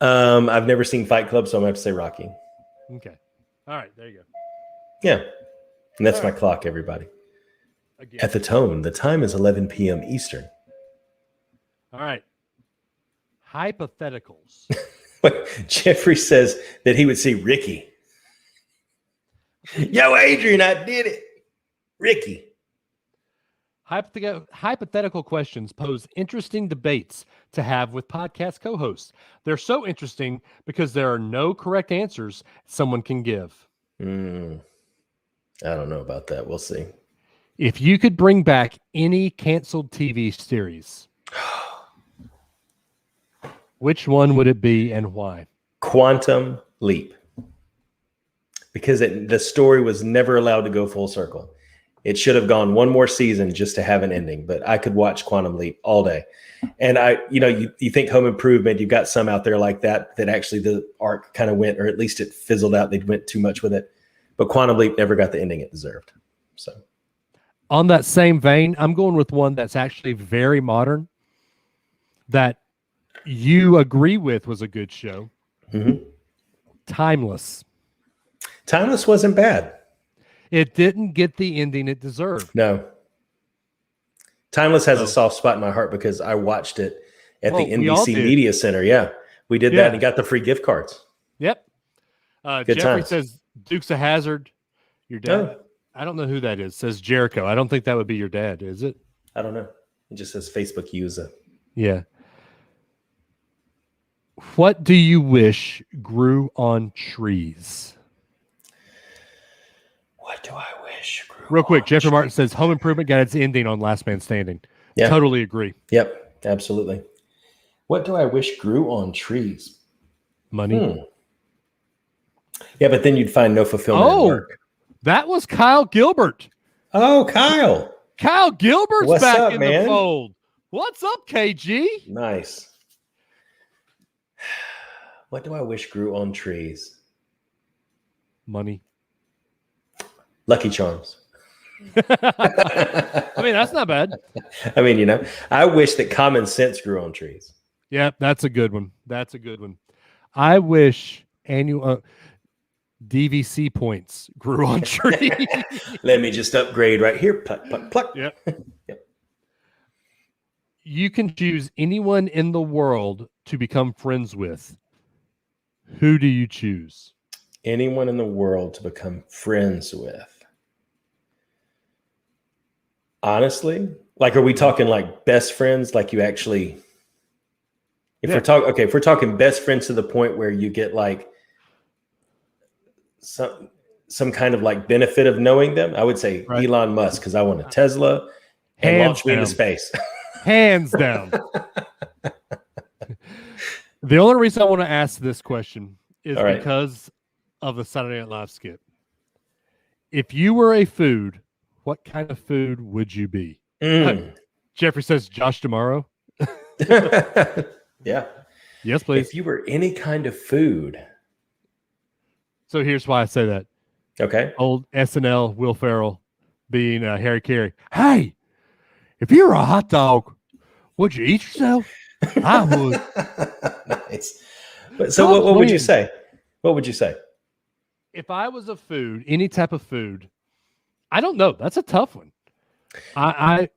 I've never seen Fight Club, so I'm going to have to say Rocky. Okay. All right, there you go. Yeah. And that's my clock, everybody. Again. At the tone, the time is 11 p.m. Eastern. All right. Hypotheticals. Jeffrey says that he would see Ricky. Yo, Adrian, I did it. Ricky. Hypothetical questions pose interesting debates to have with podcast co-hosts. They're so interesting because there are no correct answers someone can give. I don't know about that. We'll see. If you could bring back any canceled TV series, which one would it be and why? Quantum Leap. Because the story was never allowed to go full circle. It should have gone one more season just to have an ending, but I could watch Quantum Leap all day. And you think Home Improvement, you've got some out there like that actually the arc kind of went, or at least it fizzled out. They went too much with it, but Quantum Leap never got the ending it deserved. So on that same vein, I'm going with one that's actually very modern that you agree with was a good show. Mm-hmm. Timeless. Timeless wasn't bad. It didn't get the ending it deserved. No. Timeless has a soft spot in my heart because I watched it at the NBC Media Center. Yeah, we did that and got the free gift cards. Yep. Good Jeffrey times. says Dukes of Hazzard. Your dad. Oh. I don't know who that is. Says Jericho. I don't think that would be your dad, is it? I don't know. It just says Facebook user. Yeah. What do you wish grew on trees? What do I wish grew Real quick, on Jeffrey trees? Martin says Home Improvement got its ending on Last Man Standing. Yeah. Totally agree. Yep, absolutely. What do I wish grew on trees? Money. Yeah, but then you'd find no fulfillment in work. That was Kyle Gilbert. Oh, Kyle. Kyle Gilbert's What's back up, in man? the fold. What's up, KG? Nice. What do I wish grew on trees? Money. Lucky Charms. I mean, that's not bad. I mean, I wish that common sense grew on trees. Yeah, that's a good one. That's a good one. I wish annual DVC points grew on trees. Let me just upgrade right here. Pluck, pluck, pluck. Yep. Yep. You can choose anyone in the world to become friends with. Who do you choose? Anyone in the world to become friends with. Honestly, like, are we talking like best friends? Like you actually, if we're talking best friends to the point where you get like some kind of like benefit of knowing them, I would say Right. Elon Musk, because I want a Tesla and Hands launch me into down. space. Hands down. The only reason I want to ask this question is All right. because of the Saturday Night Live skit. If you were a food, what kind of food would you be? Mm. Jeffrey says Josh tomorrow. Yeah. Yes, please. If you were any kind of food, So here's why I say that. okay. Old SNL Will Ferrell being Harry Carey. Hey, if you were a hot dog, would you eat yourself? I would. Nice. But so what would you say? What would you say? If I was a food, any type of food, I don't know. That's a tough one. I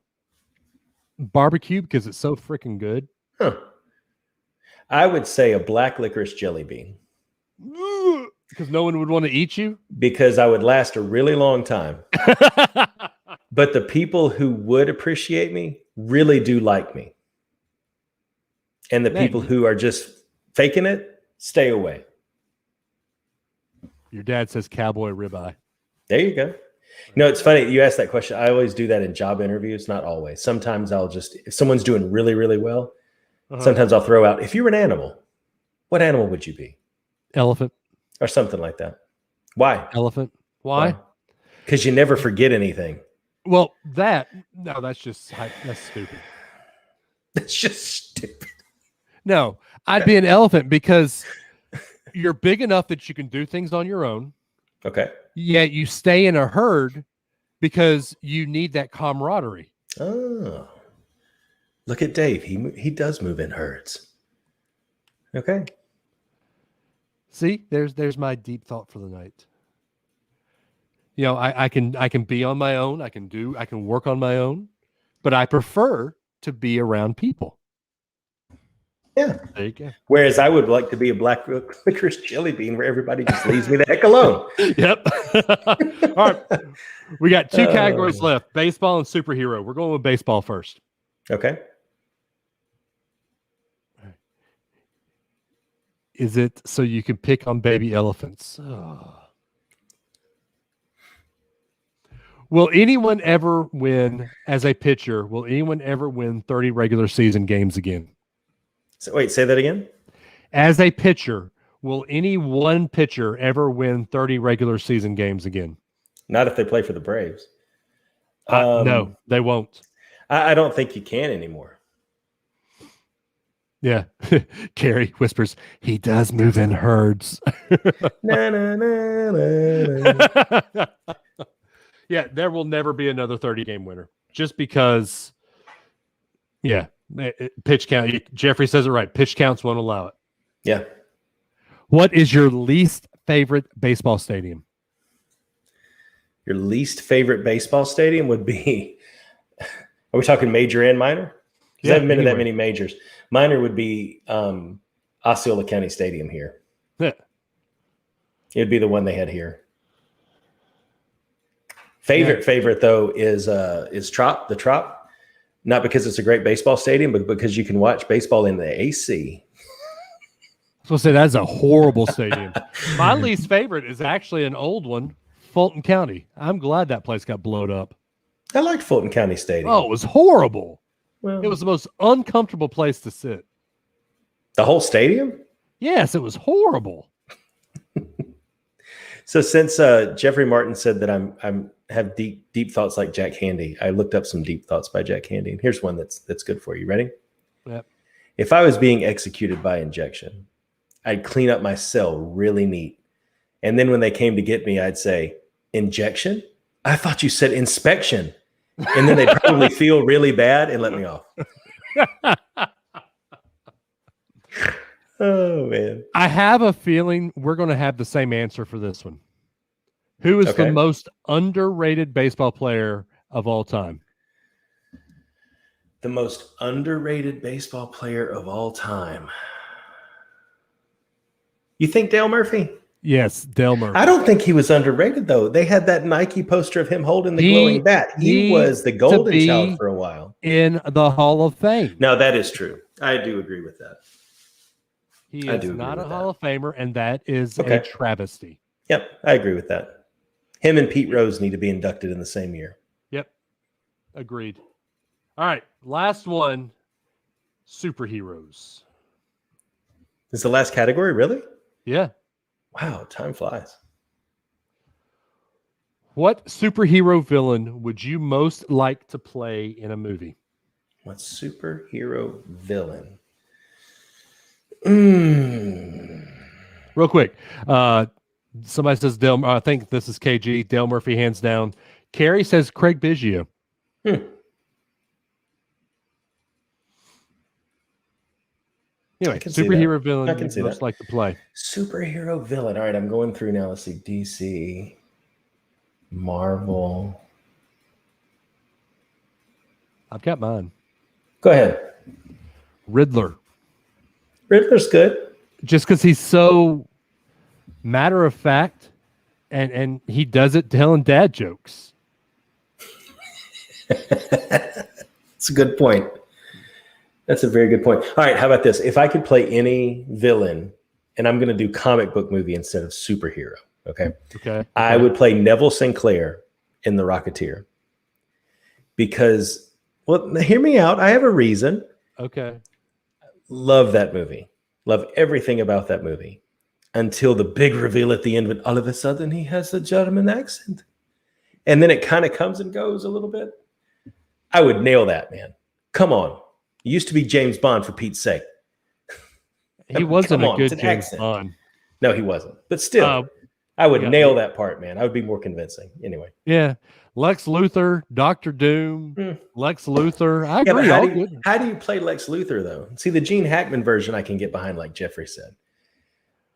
barbecue because it's so freaking good. Huh. I would say a black licorice jelly bean Because no one would want to eat you. because I would last a really long time. But the people who would appreciate me really do like me. And the Man, people who are just faking it, stay away. Your dad says cowboy ribeye. There you go. You know, it's funny. You asked that question. I always do that in job interviews. Not always. Sometimes I'll just, if someone's doing really, really well, sometimes I'll throw out, if you were an animal, what animal would you be? Elephant. Or something like that. Why? Elephant. Why? Because you never forget anything. Well, that's stupid. That's just stupid. No, I'd be an elephant because you're big enough that you can do things on your own. Okay. Yet you stay in a herd because you need that camaraderie. Oh, look at Dave. He does move in herds. Okay. See, there's my deep thought for the night. You know, I can be on my own. I can work on my own, but I prefer to be around people. Yeah. There you go. Whereas I would like to be a black licorice jelly bean where everybody just leaves me the heck alone. Yep. All right. We got two categories left: baseball and superhero. We're going with baseball first. Okay. Is it so you can pick on baby elephants? Oh. Will anyone ever win as a pitcher? Will anyone ever win 30 regular season games again? So wait, say that again. As a pitcher, will any one pitcher ever win 30 regular season games again? Not if they play for the Braves. No, they won't. I don't think you can anymore. Yeah. Carrie whispers, he does move in herds. Na, na, na, na, na. Yeah, there will never be another 30-game winner just because, yeah, pitch count. Jeffrey says it right. Pitch counts won't allow it. Yeah. What is your least favorite baseball stadium? Your least favorite baseball stadium would be, are we talking major and minor? Because I haven't been to that many majors. Minor would be Osceola County Stadium here. Yeah. It'd be the one they had here. Favorite though is Trop, the Trop. Not because it's a great baseball stadium, but because you can watch baseball in the AC. I was going to say that's a horrible stadium. My least favorite is actually an old one, Fulton County. I'm glad that place got blown up. I liked Fulton County Stadium. Oh, it was horrible. Well, It was the most uncomfortable place to sit. the whole stadium. Yes, it was horrible. So since Jeffrey Martin said that I'm have deep thoughts like Jack Handy, I looked up some deep thoughts by Jack Handy, and here's one that's good for you. Ready? Yep. If I was being executed by injection, I'd clean up my cell really neat, and then when they came to get me, I'd say, "Injection? I thought you said inspection," and then they'd probably feel really bad and let me off. Oh man. I have a feeling we're going to have the same answer for this one. Who is the most underrated baseball player of all time? The most underrated baseball player of all time. You think Dale Murphy? Yes, Dale Murphy. I don't think he was underrated, though. They had that Nike poster of him holding the glowing bat. He was the golden child for a while. In the Hall of Fame. No, that is true. I do agree with that. He is not a Hall of Famer, and that is a travesty. Yep, I agree with that. Him and Pete Rose need to be inducted in the same year. Yep. Agreed. All right. Last one. Superheroes. Is the last category, really? Yeah. Wow, time flies. What superhero villain would you most like to play in a movie? What superhero villain? Real quick. Somebody says Dale. I think this is KG. Dale Murphy, hands down. Carrie says Craig Biggio. Anyway, superhero villain I can see most that. like to play. Superhero villain. All right, I'm going through now. Let's see. DC, Marvel. I've got mine. Go ahead. Riddler. Riddler's good. Just because he's so matter of fact, and he does it telling dad jokes. That's a good point. That's a very good point. All right, how about this? If I could play any villain, and I'm going to do comic book movie instead of superhero, okay? Okay. I would play Neville Sinclair in The Rocketeer. Because, well, hear me out. I have a reason. Okay. Love that movie. Love everything about that movie. Until the big reveal at the end when all of a sudden he has a German accent. And then it kind of comes and goes a little bit. I would nail that, man. Come on. He used to be James Bond, for Pete's sake. He wasn't a good it's an James accent. Bond. No, he wasn't. But still, I would yeah. nail that part, man. I would be more convincing. Anyway. Yeah. Lex Luthor, Dr. Doom, Lex Luthor. I agree. How do you play Lex Luthor, though? See, the Gene Hackman version I can get behind, like Jeffrey said.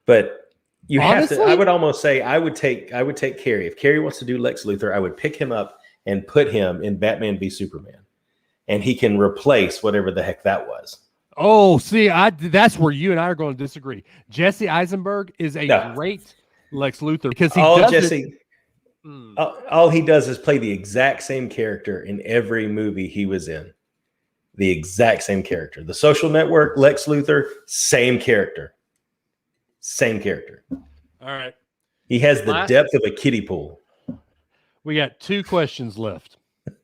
But you Honestly? have to, I would almost say I would take Carrie. If Carrie wants to do Lex Luthor, I would pick him up and put him in Batman v Superman. And he can replace whatever the heck that was. Oh, see, that's where you and I are going to disagree. Jesse Eisenberg is a great Lex Luthor because all he does is play the exact same character in every movie he was in. The exact same character. The Social Network, Lex Luthor, same character. Same character. All right. He has the depth of a kiddie pool. We got 2 questions left.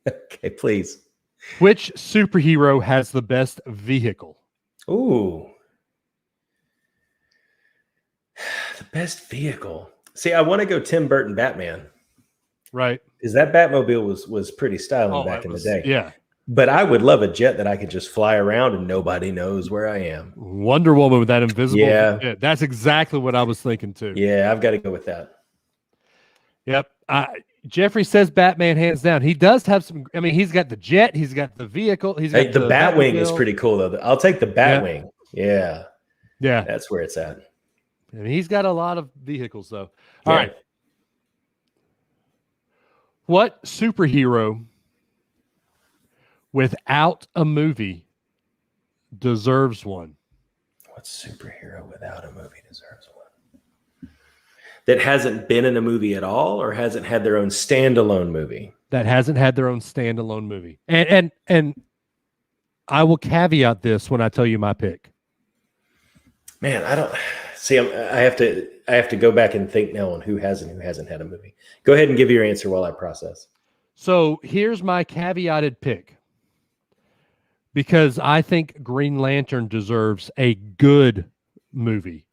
Okay, please. Which superhero has the best vehicle? Ooh. The best vehicle. See, I want to go Tim Burton Batman. Right. Because that Batmobile was pretty styling back in the day. Yeah. But I would love a jet that I could just fly around and nobody knows where I am. Wonder Woman with that invisible. Yeah. That's exactly what I was thinking too. Yeah, I've got to go with that. Yep. Jeffrey says Batman hands down. He does have some. I mean, he's got the jet. He's got the vehicle. He's got the Batwing is pretty cool though. I'll take the Batwing. Yeah. Yeah. That's where it's at. I mean, he's got a lot of vehicles though. All right. What superhero without a movie deserves one? What superhero without a movie deserves one? That hasn't been in a movie at all, or hasn't had their own standalone movie? That hasn't had their own standalone movie. And I will caveat this when I tell you my pick. Man, I don't see. I have to go back and think now on who has and who hasn't had a movie. Go ahead and give your answer while I process. So here's my caveated pick. Because I think Green Lantern deserves a good movie.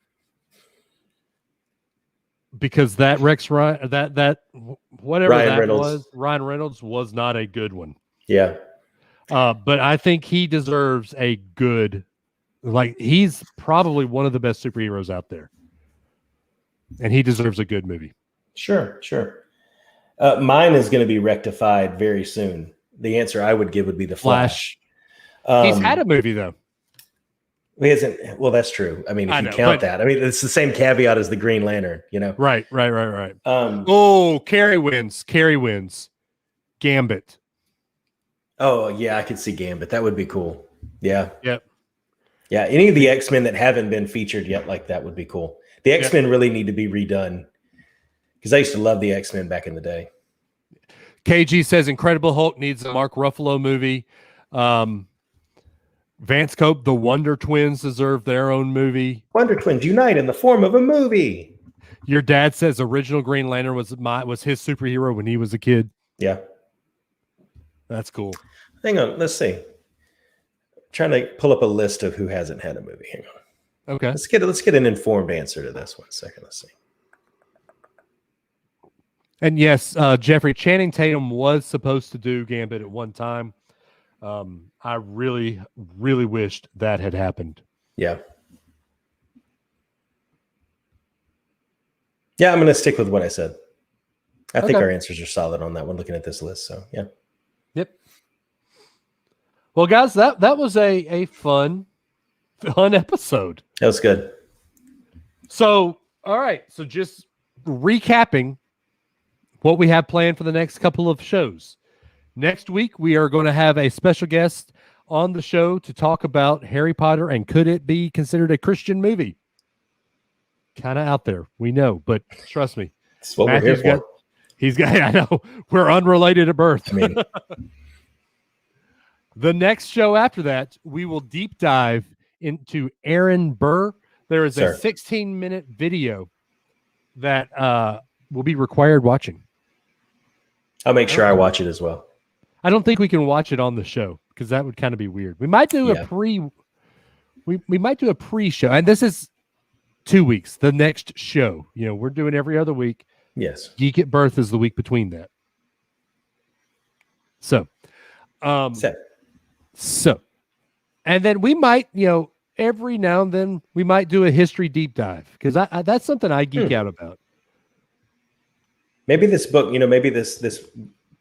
Because that whatever Ryan that Reynolds. was, Ryan Reynolds was not a good one. Yeah. But I think he deserves a good, he's probably one of the best superheroes out there. And he deserves a good movie. Sure. Mine is going to be rectified very soon. The answer I would give would be The Flash. He's had a movie though. He hasn't. Well, that's true. I mean, if you count that, I mean, it's the same caveat as the Green Lantern, you know? Right. Carrie wins. Gambit. Oh yeah, I could see Gambit. That would be cool. Yeah. Yep. Yeah. Any of the X-Men that haven't been featured yet like that would be cool. The X-Men really need to be redone because I used to love the X-Men back in the day. KG says Incredible Hulk needs a Mark Ruffalo movie. Vance Cope, the Wonder Twins deserve their own movie. Wonder Twins unite in the form of a movie. Your dad says original Green Lantern was his superhero when he was a kid. Yeah. That's cool. Hang on. Let's see. Trying to pull up a list of who hasn't had a movie. Hang on. Okay. Let's get an informed answer to this. 1 second. Let's see. And yes, Jeffrey, Channing Tatum was supposed to do Gambit at one time. I really, really wished that had happened. Yeah. Yeah, I'm going to stick with what I said. I think our answers are solid on that one, looking at this list. So, yeah. Yep. Well, guys, that was a fun episode. That was good. So, all right. So just recapping what we have planned for the next couple of shows. Next week, we are going to have a special guest on the show to talk about Harry Potter and could it be considered a Christian movie? Kind of out there, we know, but trust me. That's what we're here for. He's got, I know, we're unrelated at birth. I mean, the next show after that, we will deep dive into Aaron Burr. There is a 16-minute video that will be required watching. I'll make sure I watch it as well. I don't think we can watch it on the show because that would kind of be weird. We might do we might do a pre-show, and this is 2 weeks. The next show, we're doing every other week. Yes. Geek at Birth is the week between that. So, and then we might, every now and then we might do a history deep dive because that's something I geek out about. Maybe this book, maybe this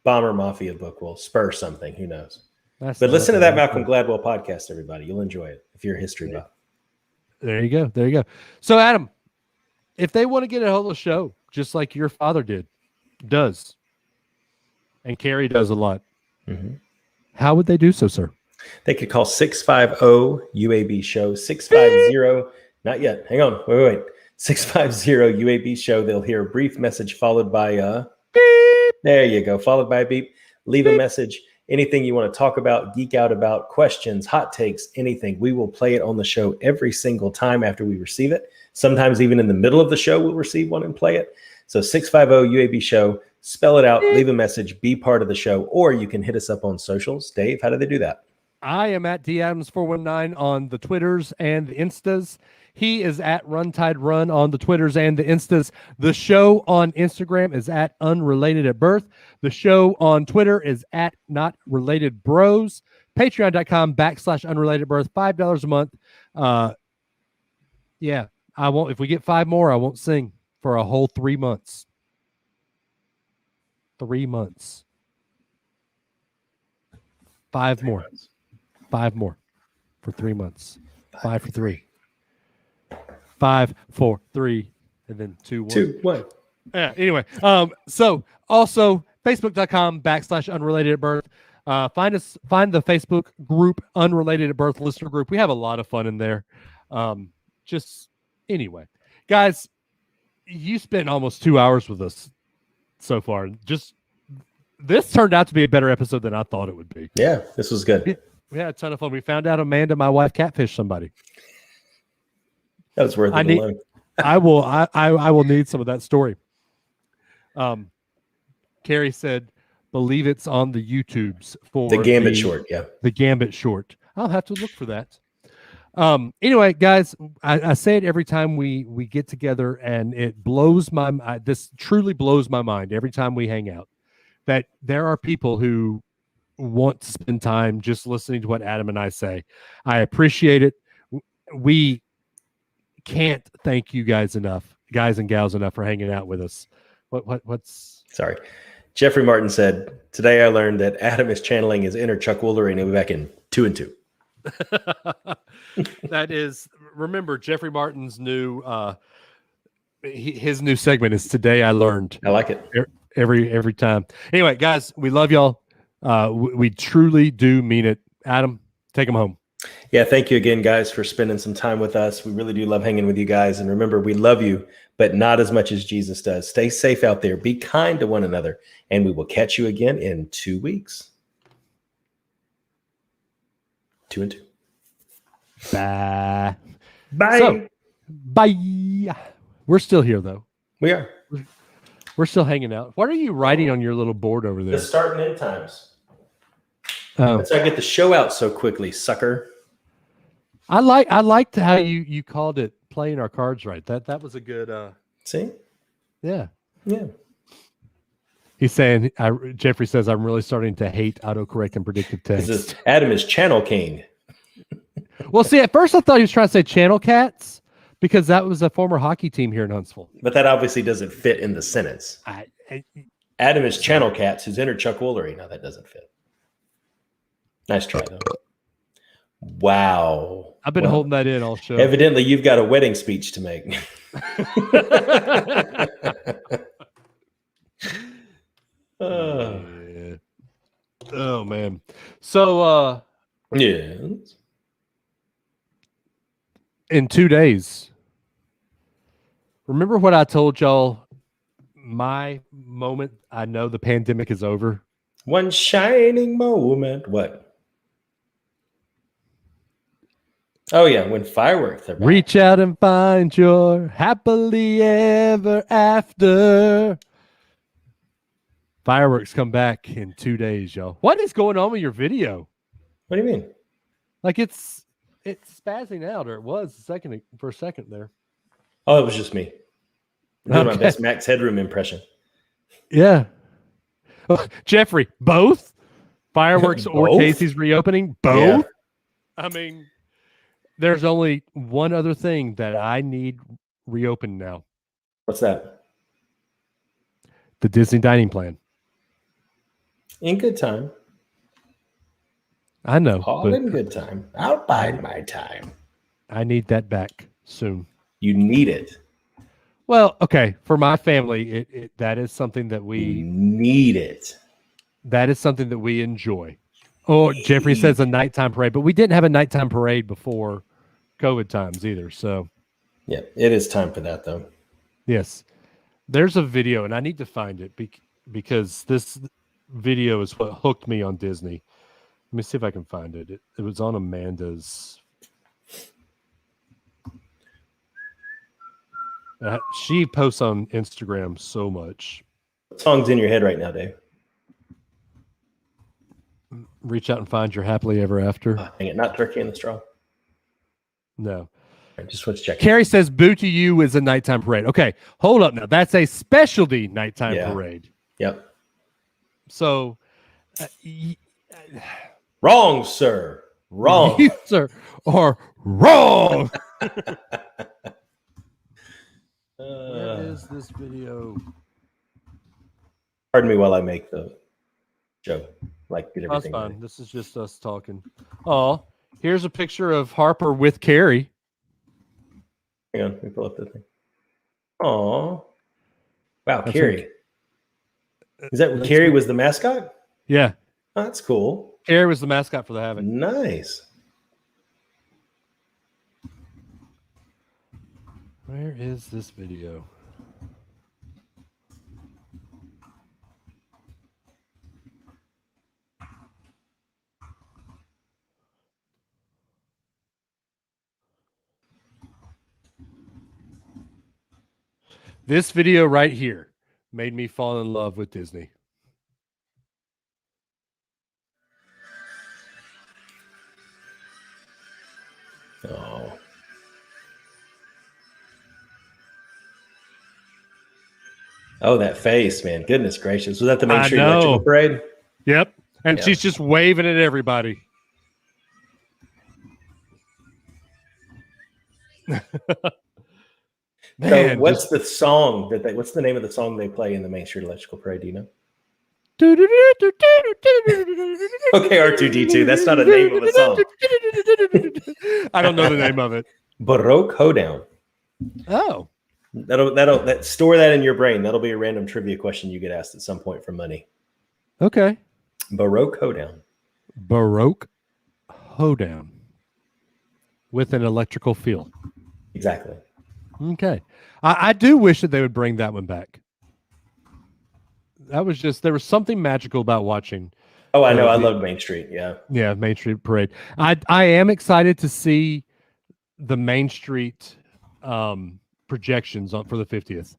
Bomber Mafia book will spur something. Who knows? But listen to that Malcolm Gladwell podcast, everybody. You'll enjoy it if you're a history buff. There you go. So, Adam, if they want to get a hold of the show, just like your father does, and Carrie does a lot, how would they do so, sir? They could call 650-UAB show, 650, not yet. Hang on, wait. 650-UAB show. They'll hear a brief message followed by a beep. There you go. Followed by a beep. Leave a message. Anything you want to talk about, geek out about, questions, hot takes, anything. We will play it on the show every single time after we receive it. Sometimes even in the middle of the show, we'll receive one and play it. So 650-UAB show, spell it out, leave a message, be part of the show, or you can hit us up on socials. Dave, how do they do that? I am at DAdams419 on the Twitters and the Instas. He is at Runtide Run on the Twitters and the Instas. The show on Instagram is at Unrelated at Birth. The show on Twitter is at Not Related Bros. Patreon.com/Unrelated Birth. $5 a month. Yeah, I won't. If we get 5 more, I won't sing for a whole 3 months. 3 months. 5 more. 5 more for 3 months. 5 for 3. 5, 4, 3, and then 2, 1. 2, 1. Yeah. Anyway, so also Facebook.com/Unrelated at Birth. Find the Facebook group Unrelated at Birth listener group. We have a lot of fun in there. Just anyway, guys, you spent almost 2 hours with us so far. Just this turned out to be a better episode than I thought it would be. Yeah, this was good. We had a ton of fun. We found out Amanda, my wife, catfished somebody. That was worth it alone. I will need some of that story. Carrie said, believe it's on the YouTubes for the Gambit short. Yeah. The Gambit short. I'll have to look for that. Anyway, guys, I say it every time we get together, and it blows this truly blows my mind every time we hang out, that there are people who want to spend time just listening to what Adam and I say. I appreciate it. We can't thank you guys enough, guys and gals enough, for hanging out with us. What's sorry? Jeffrey Martin said, today I learned that Adam is channeling his inner Chuck Woolery and he'll be back in 2 and 2. That is, remember, Jeffrey Martin's new his new segment is Today I Learned. I like it. Every time. Anyway, guys, we love y'all. We truly do mean it. Adam, take them home. Yeah, thank you again, guys, for spending some time with us. We really do love hanging with you guys. And remember, we love you, but not as much as Jesus does. Stay safe out there. Be kind to one another. And we will catch you again in 2 weeks. 2 and 2. Bye. Bye. So, bye. We're still here, though. We are. We're still hanging out. What are you writing on your little board over there? The start and end times. Oh. That's how I get the show out so quickly, sucker. I liked how you called it playing our cards right. That was a good See? yeah. Yeah. He's saying Jeffrey says I'm really starting to hate autocorrect and predictive text. Adam is channel king. Well, see, at first I thought he was trying to say channel cats because that was a former hockey team here in Huntsville. But that obviously doesn't fit in the sentence. Adam is channel cats who's entered Chuck Woolery. No, that doesn't fit. Nice try, though. Wow. I've been holding that in all show. Evidently, you've got a wedding speech to make. Yeah. Oh, man. So, yes. In 2 days, remember what I told y'all? My moment, I know the pandemic is over. One shining moment. What? Oh, yeah, when fireworks are back. Reach out and find your happily ever after. Fireworks come back in 2 days, y'all. What is going on with your video? What do you mean? Like it's spazzing out, or it was for a second there. Oh, it was just me. I'm doing my Okay. best Max Headroom impression. Yeah. Oh, Jeffrey, both fireworks or Both? Casey's reopening? Both? Yeah. I mean, there's only one other thing that I need reopened now. What's that? The Disney dining plan. In good time. I know, All but in good time. I'll bide my time. I need that back soon. You need it. Well, okay, for my family, that is something that You we need it. enjoy. Oh, Jeffrey says a nighttime parade, but we didn't have a nighttime parade before COVID times either. So, Yeah, it is time for that, though. yes, there's a video, and I need to find it because this video is what hooked me on Disney. Let me see if I can find it. It was on Amanda's. She posts on Instagram so much. What song's in your head right now, Dave? Reach out and find your happily ever after. Dang it, not Turkey in the Straw. No. I just want to check. Carrie says Boo to You is a nighttime parade. Okay, hold up now. That's a specialty nighttime parade. Yep. So, Wrong, sir. Wrong. you, sir, are wrong. Where is this video? Pardon me while I make the show. Like, get That's everything fine. ready. This is just us talking. Oh, here's a picture of Harper with Carrie. Hang on, let me pull up the thing. Oh, wow, That's Carrie. Is that That's Carrie cool. was the mascot? Yeah, Oh, that's cool. Carrie was the mascot for the Havoc. Nice. Where is this video? This video right here made me fall in love with Disney. Oh. Oh, that face, man. Goodness gracious. Was that the Main I Street know. Electrical Parade? Yep. And Yeah. she's just waving at everybody. So Man, what's the song what's the name of the song they play in the Main Street Electrical Parade? Do you know? Okay, R2D2. That's not a name of a song. I don't know the name of it. Baroque Hoedown. Oh, That'll store that in your brain. That'll be a random trivia question you get asked at some point for money. okay. Baroque Hoedown. Baroque hoedown with an electrical feel. Exactly. Okay. I do wish that they would bring that one back. That was there was something magical about watching. Oh, I know. I love Main Street. Yeah. Yeah, Main Street Parade. I am excited to see the Main Street projections for the 50th.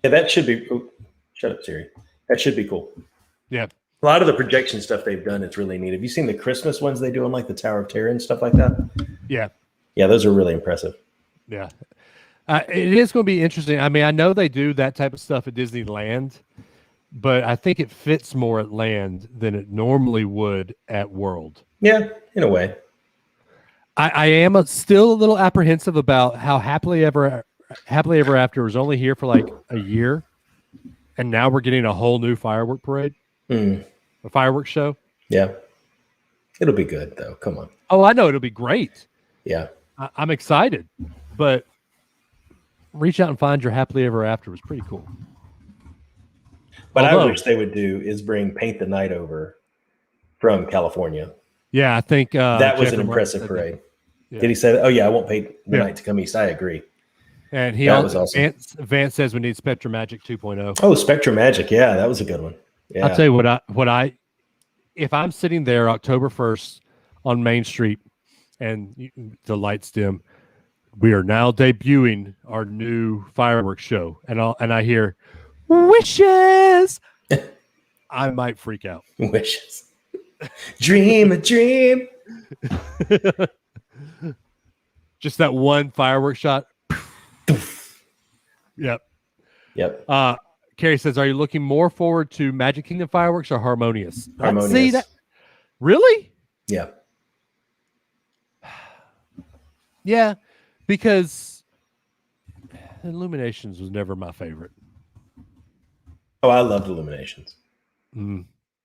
Yeah, that should be. Oh, shut up, Siri. That should be cool. Yeah. A lot of the projection stuff they've done, it's really neat. Have you seen the Christmas ones they do on like the Tower of Terror and stuff like that? Yeah. Yeah, those are really impressive. Yeah. It is going to be interesting. I mean, I know they do that type of stuff at Disneyland, but I think it fits more at Land than it normally would at World. Yeah, in a way. I am still a little apprehensive about how Happily Ever After was only here for like a year, and now we're getting a whole new firework parade, a fireworks show. Yeah, it'll be good though. Come on. Oh, I know it'll be great. Yeah, I'm excited, but Reach Out and Find Your Happily Ever After was pretty cool. What I wish they would do is bring Paint the Night over from California. Yeah, I think that was an impressive parade. Yeah. Did he say that? Oh yeah, I won't pay the night to come east. I agree. And he that was awesome. Vance says we need Spectrum Magic 2.0. Oh, Spectrum Magic, yeah, that was a good one. Yeah. I'll tell you what I if I'm sitting there October 1st on Main Street and the lights dim, we are now debuting our new fireworks show, and I hear wishes. I might freak out. Wishes. Dream a dream. Just that one fireworks shot. Yep. Carrie says, "Are you looking more forward to Magic Kingdom fireworks or Harmonious?" Harmonious. See that? Really? Yeah. Yeah, because Illuminations was never my favorite. Oh, I loved Illuminations.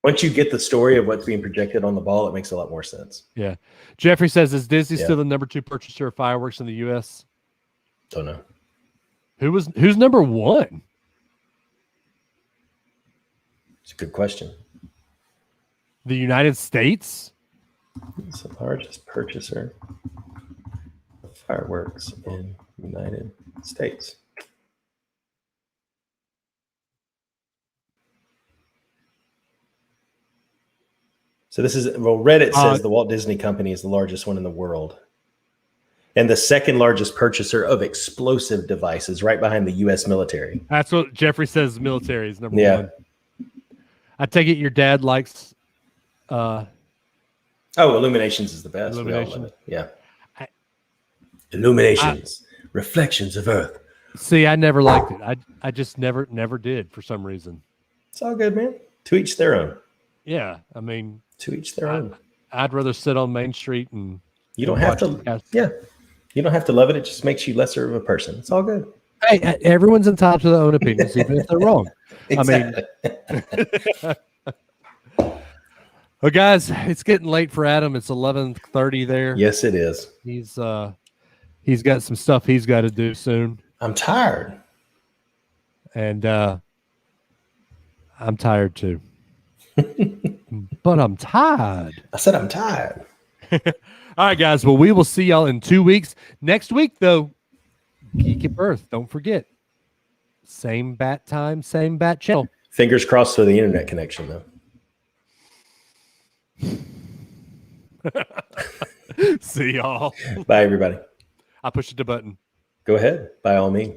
Once you get the story of what's being projected on the ball, it makes a lot more sense. Yeah. Jeffrey says, "Is Disney still the number 2 purchaser of fireworks in the U.S.?" Don't know. Who's number 1? It's a good question. The United States? It's the largest purchaser of fireworks in the United States. So this is, Reddit says the Walt Disney Company is the largest one in the world. And the second largest purchaser of explosive devices, right behind the U.S. military. That's what Jeffrey says. Military is number 1. I take it your dad likes. Illuminations is the best. Illuminations. Yeah. Illuminations, reflections of Earth. See, I never liked it. I just never did for some reason. It's all good, man. To each their own. Yeah, I mean, to each their own. I'd rather sit on Main Street and you don't have to. Yeah, you don't have to love it. It just makes you lesser of a person. It's all good. Hey, everyone's entitled to their own opinions, even if they're wrong. Exactly. I mean, well, guys, it's getting late for Adam. It's 11:30 there. Yes, it is. He's got some stuff he's got to do soon. I'm tired, and I'm tired too. But I'm tired. I said I'm tired. All right, guys. Well, we will see y'all in 2 weeks. Next week, though, Geek at Birth. Don't forget. Same bat time, same bat channel. Fingers crossed for the internet connection, though. See y'all. Bye, everybody. I pushed the button. Go ahead, by all means.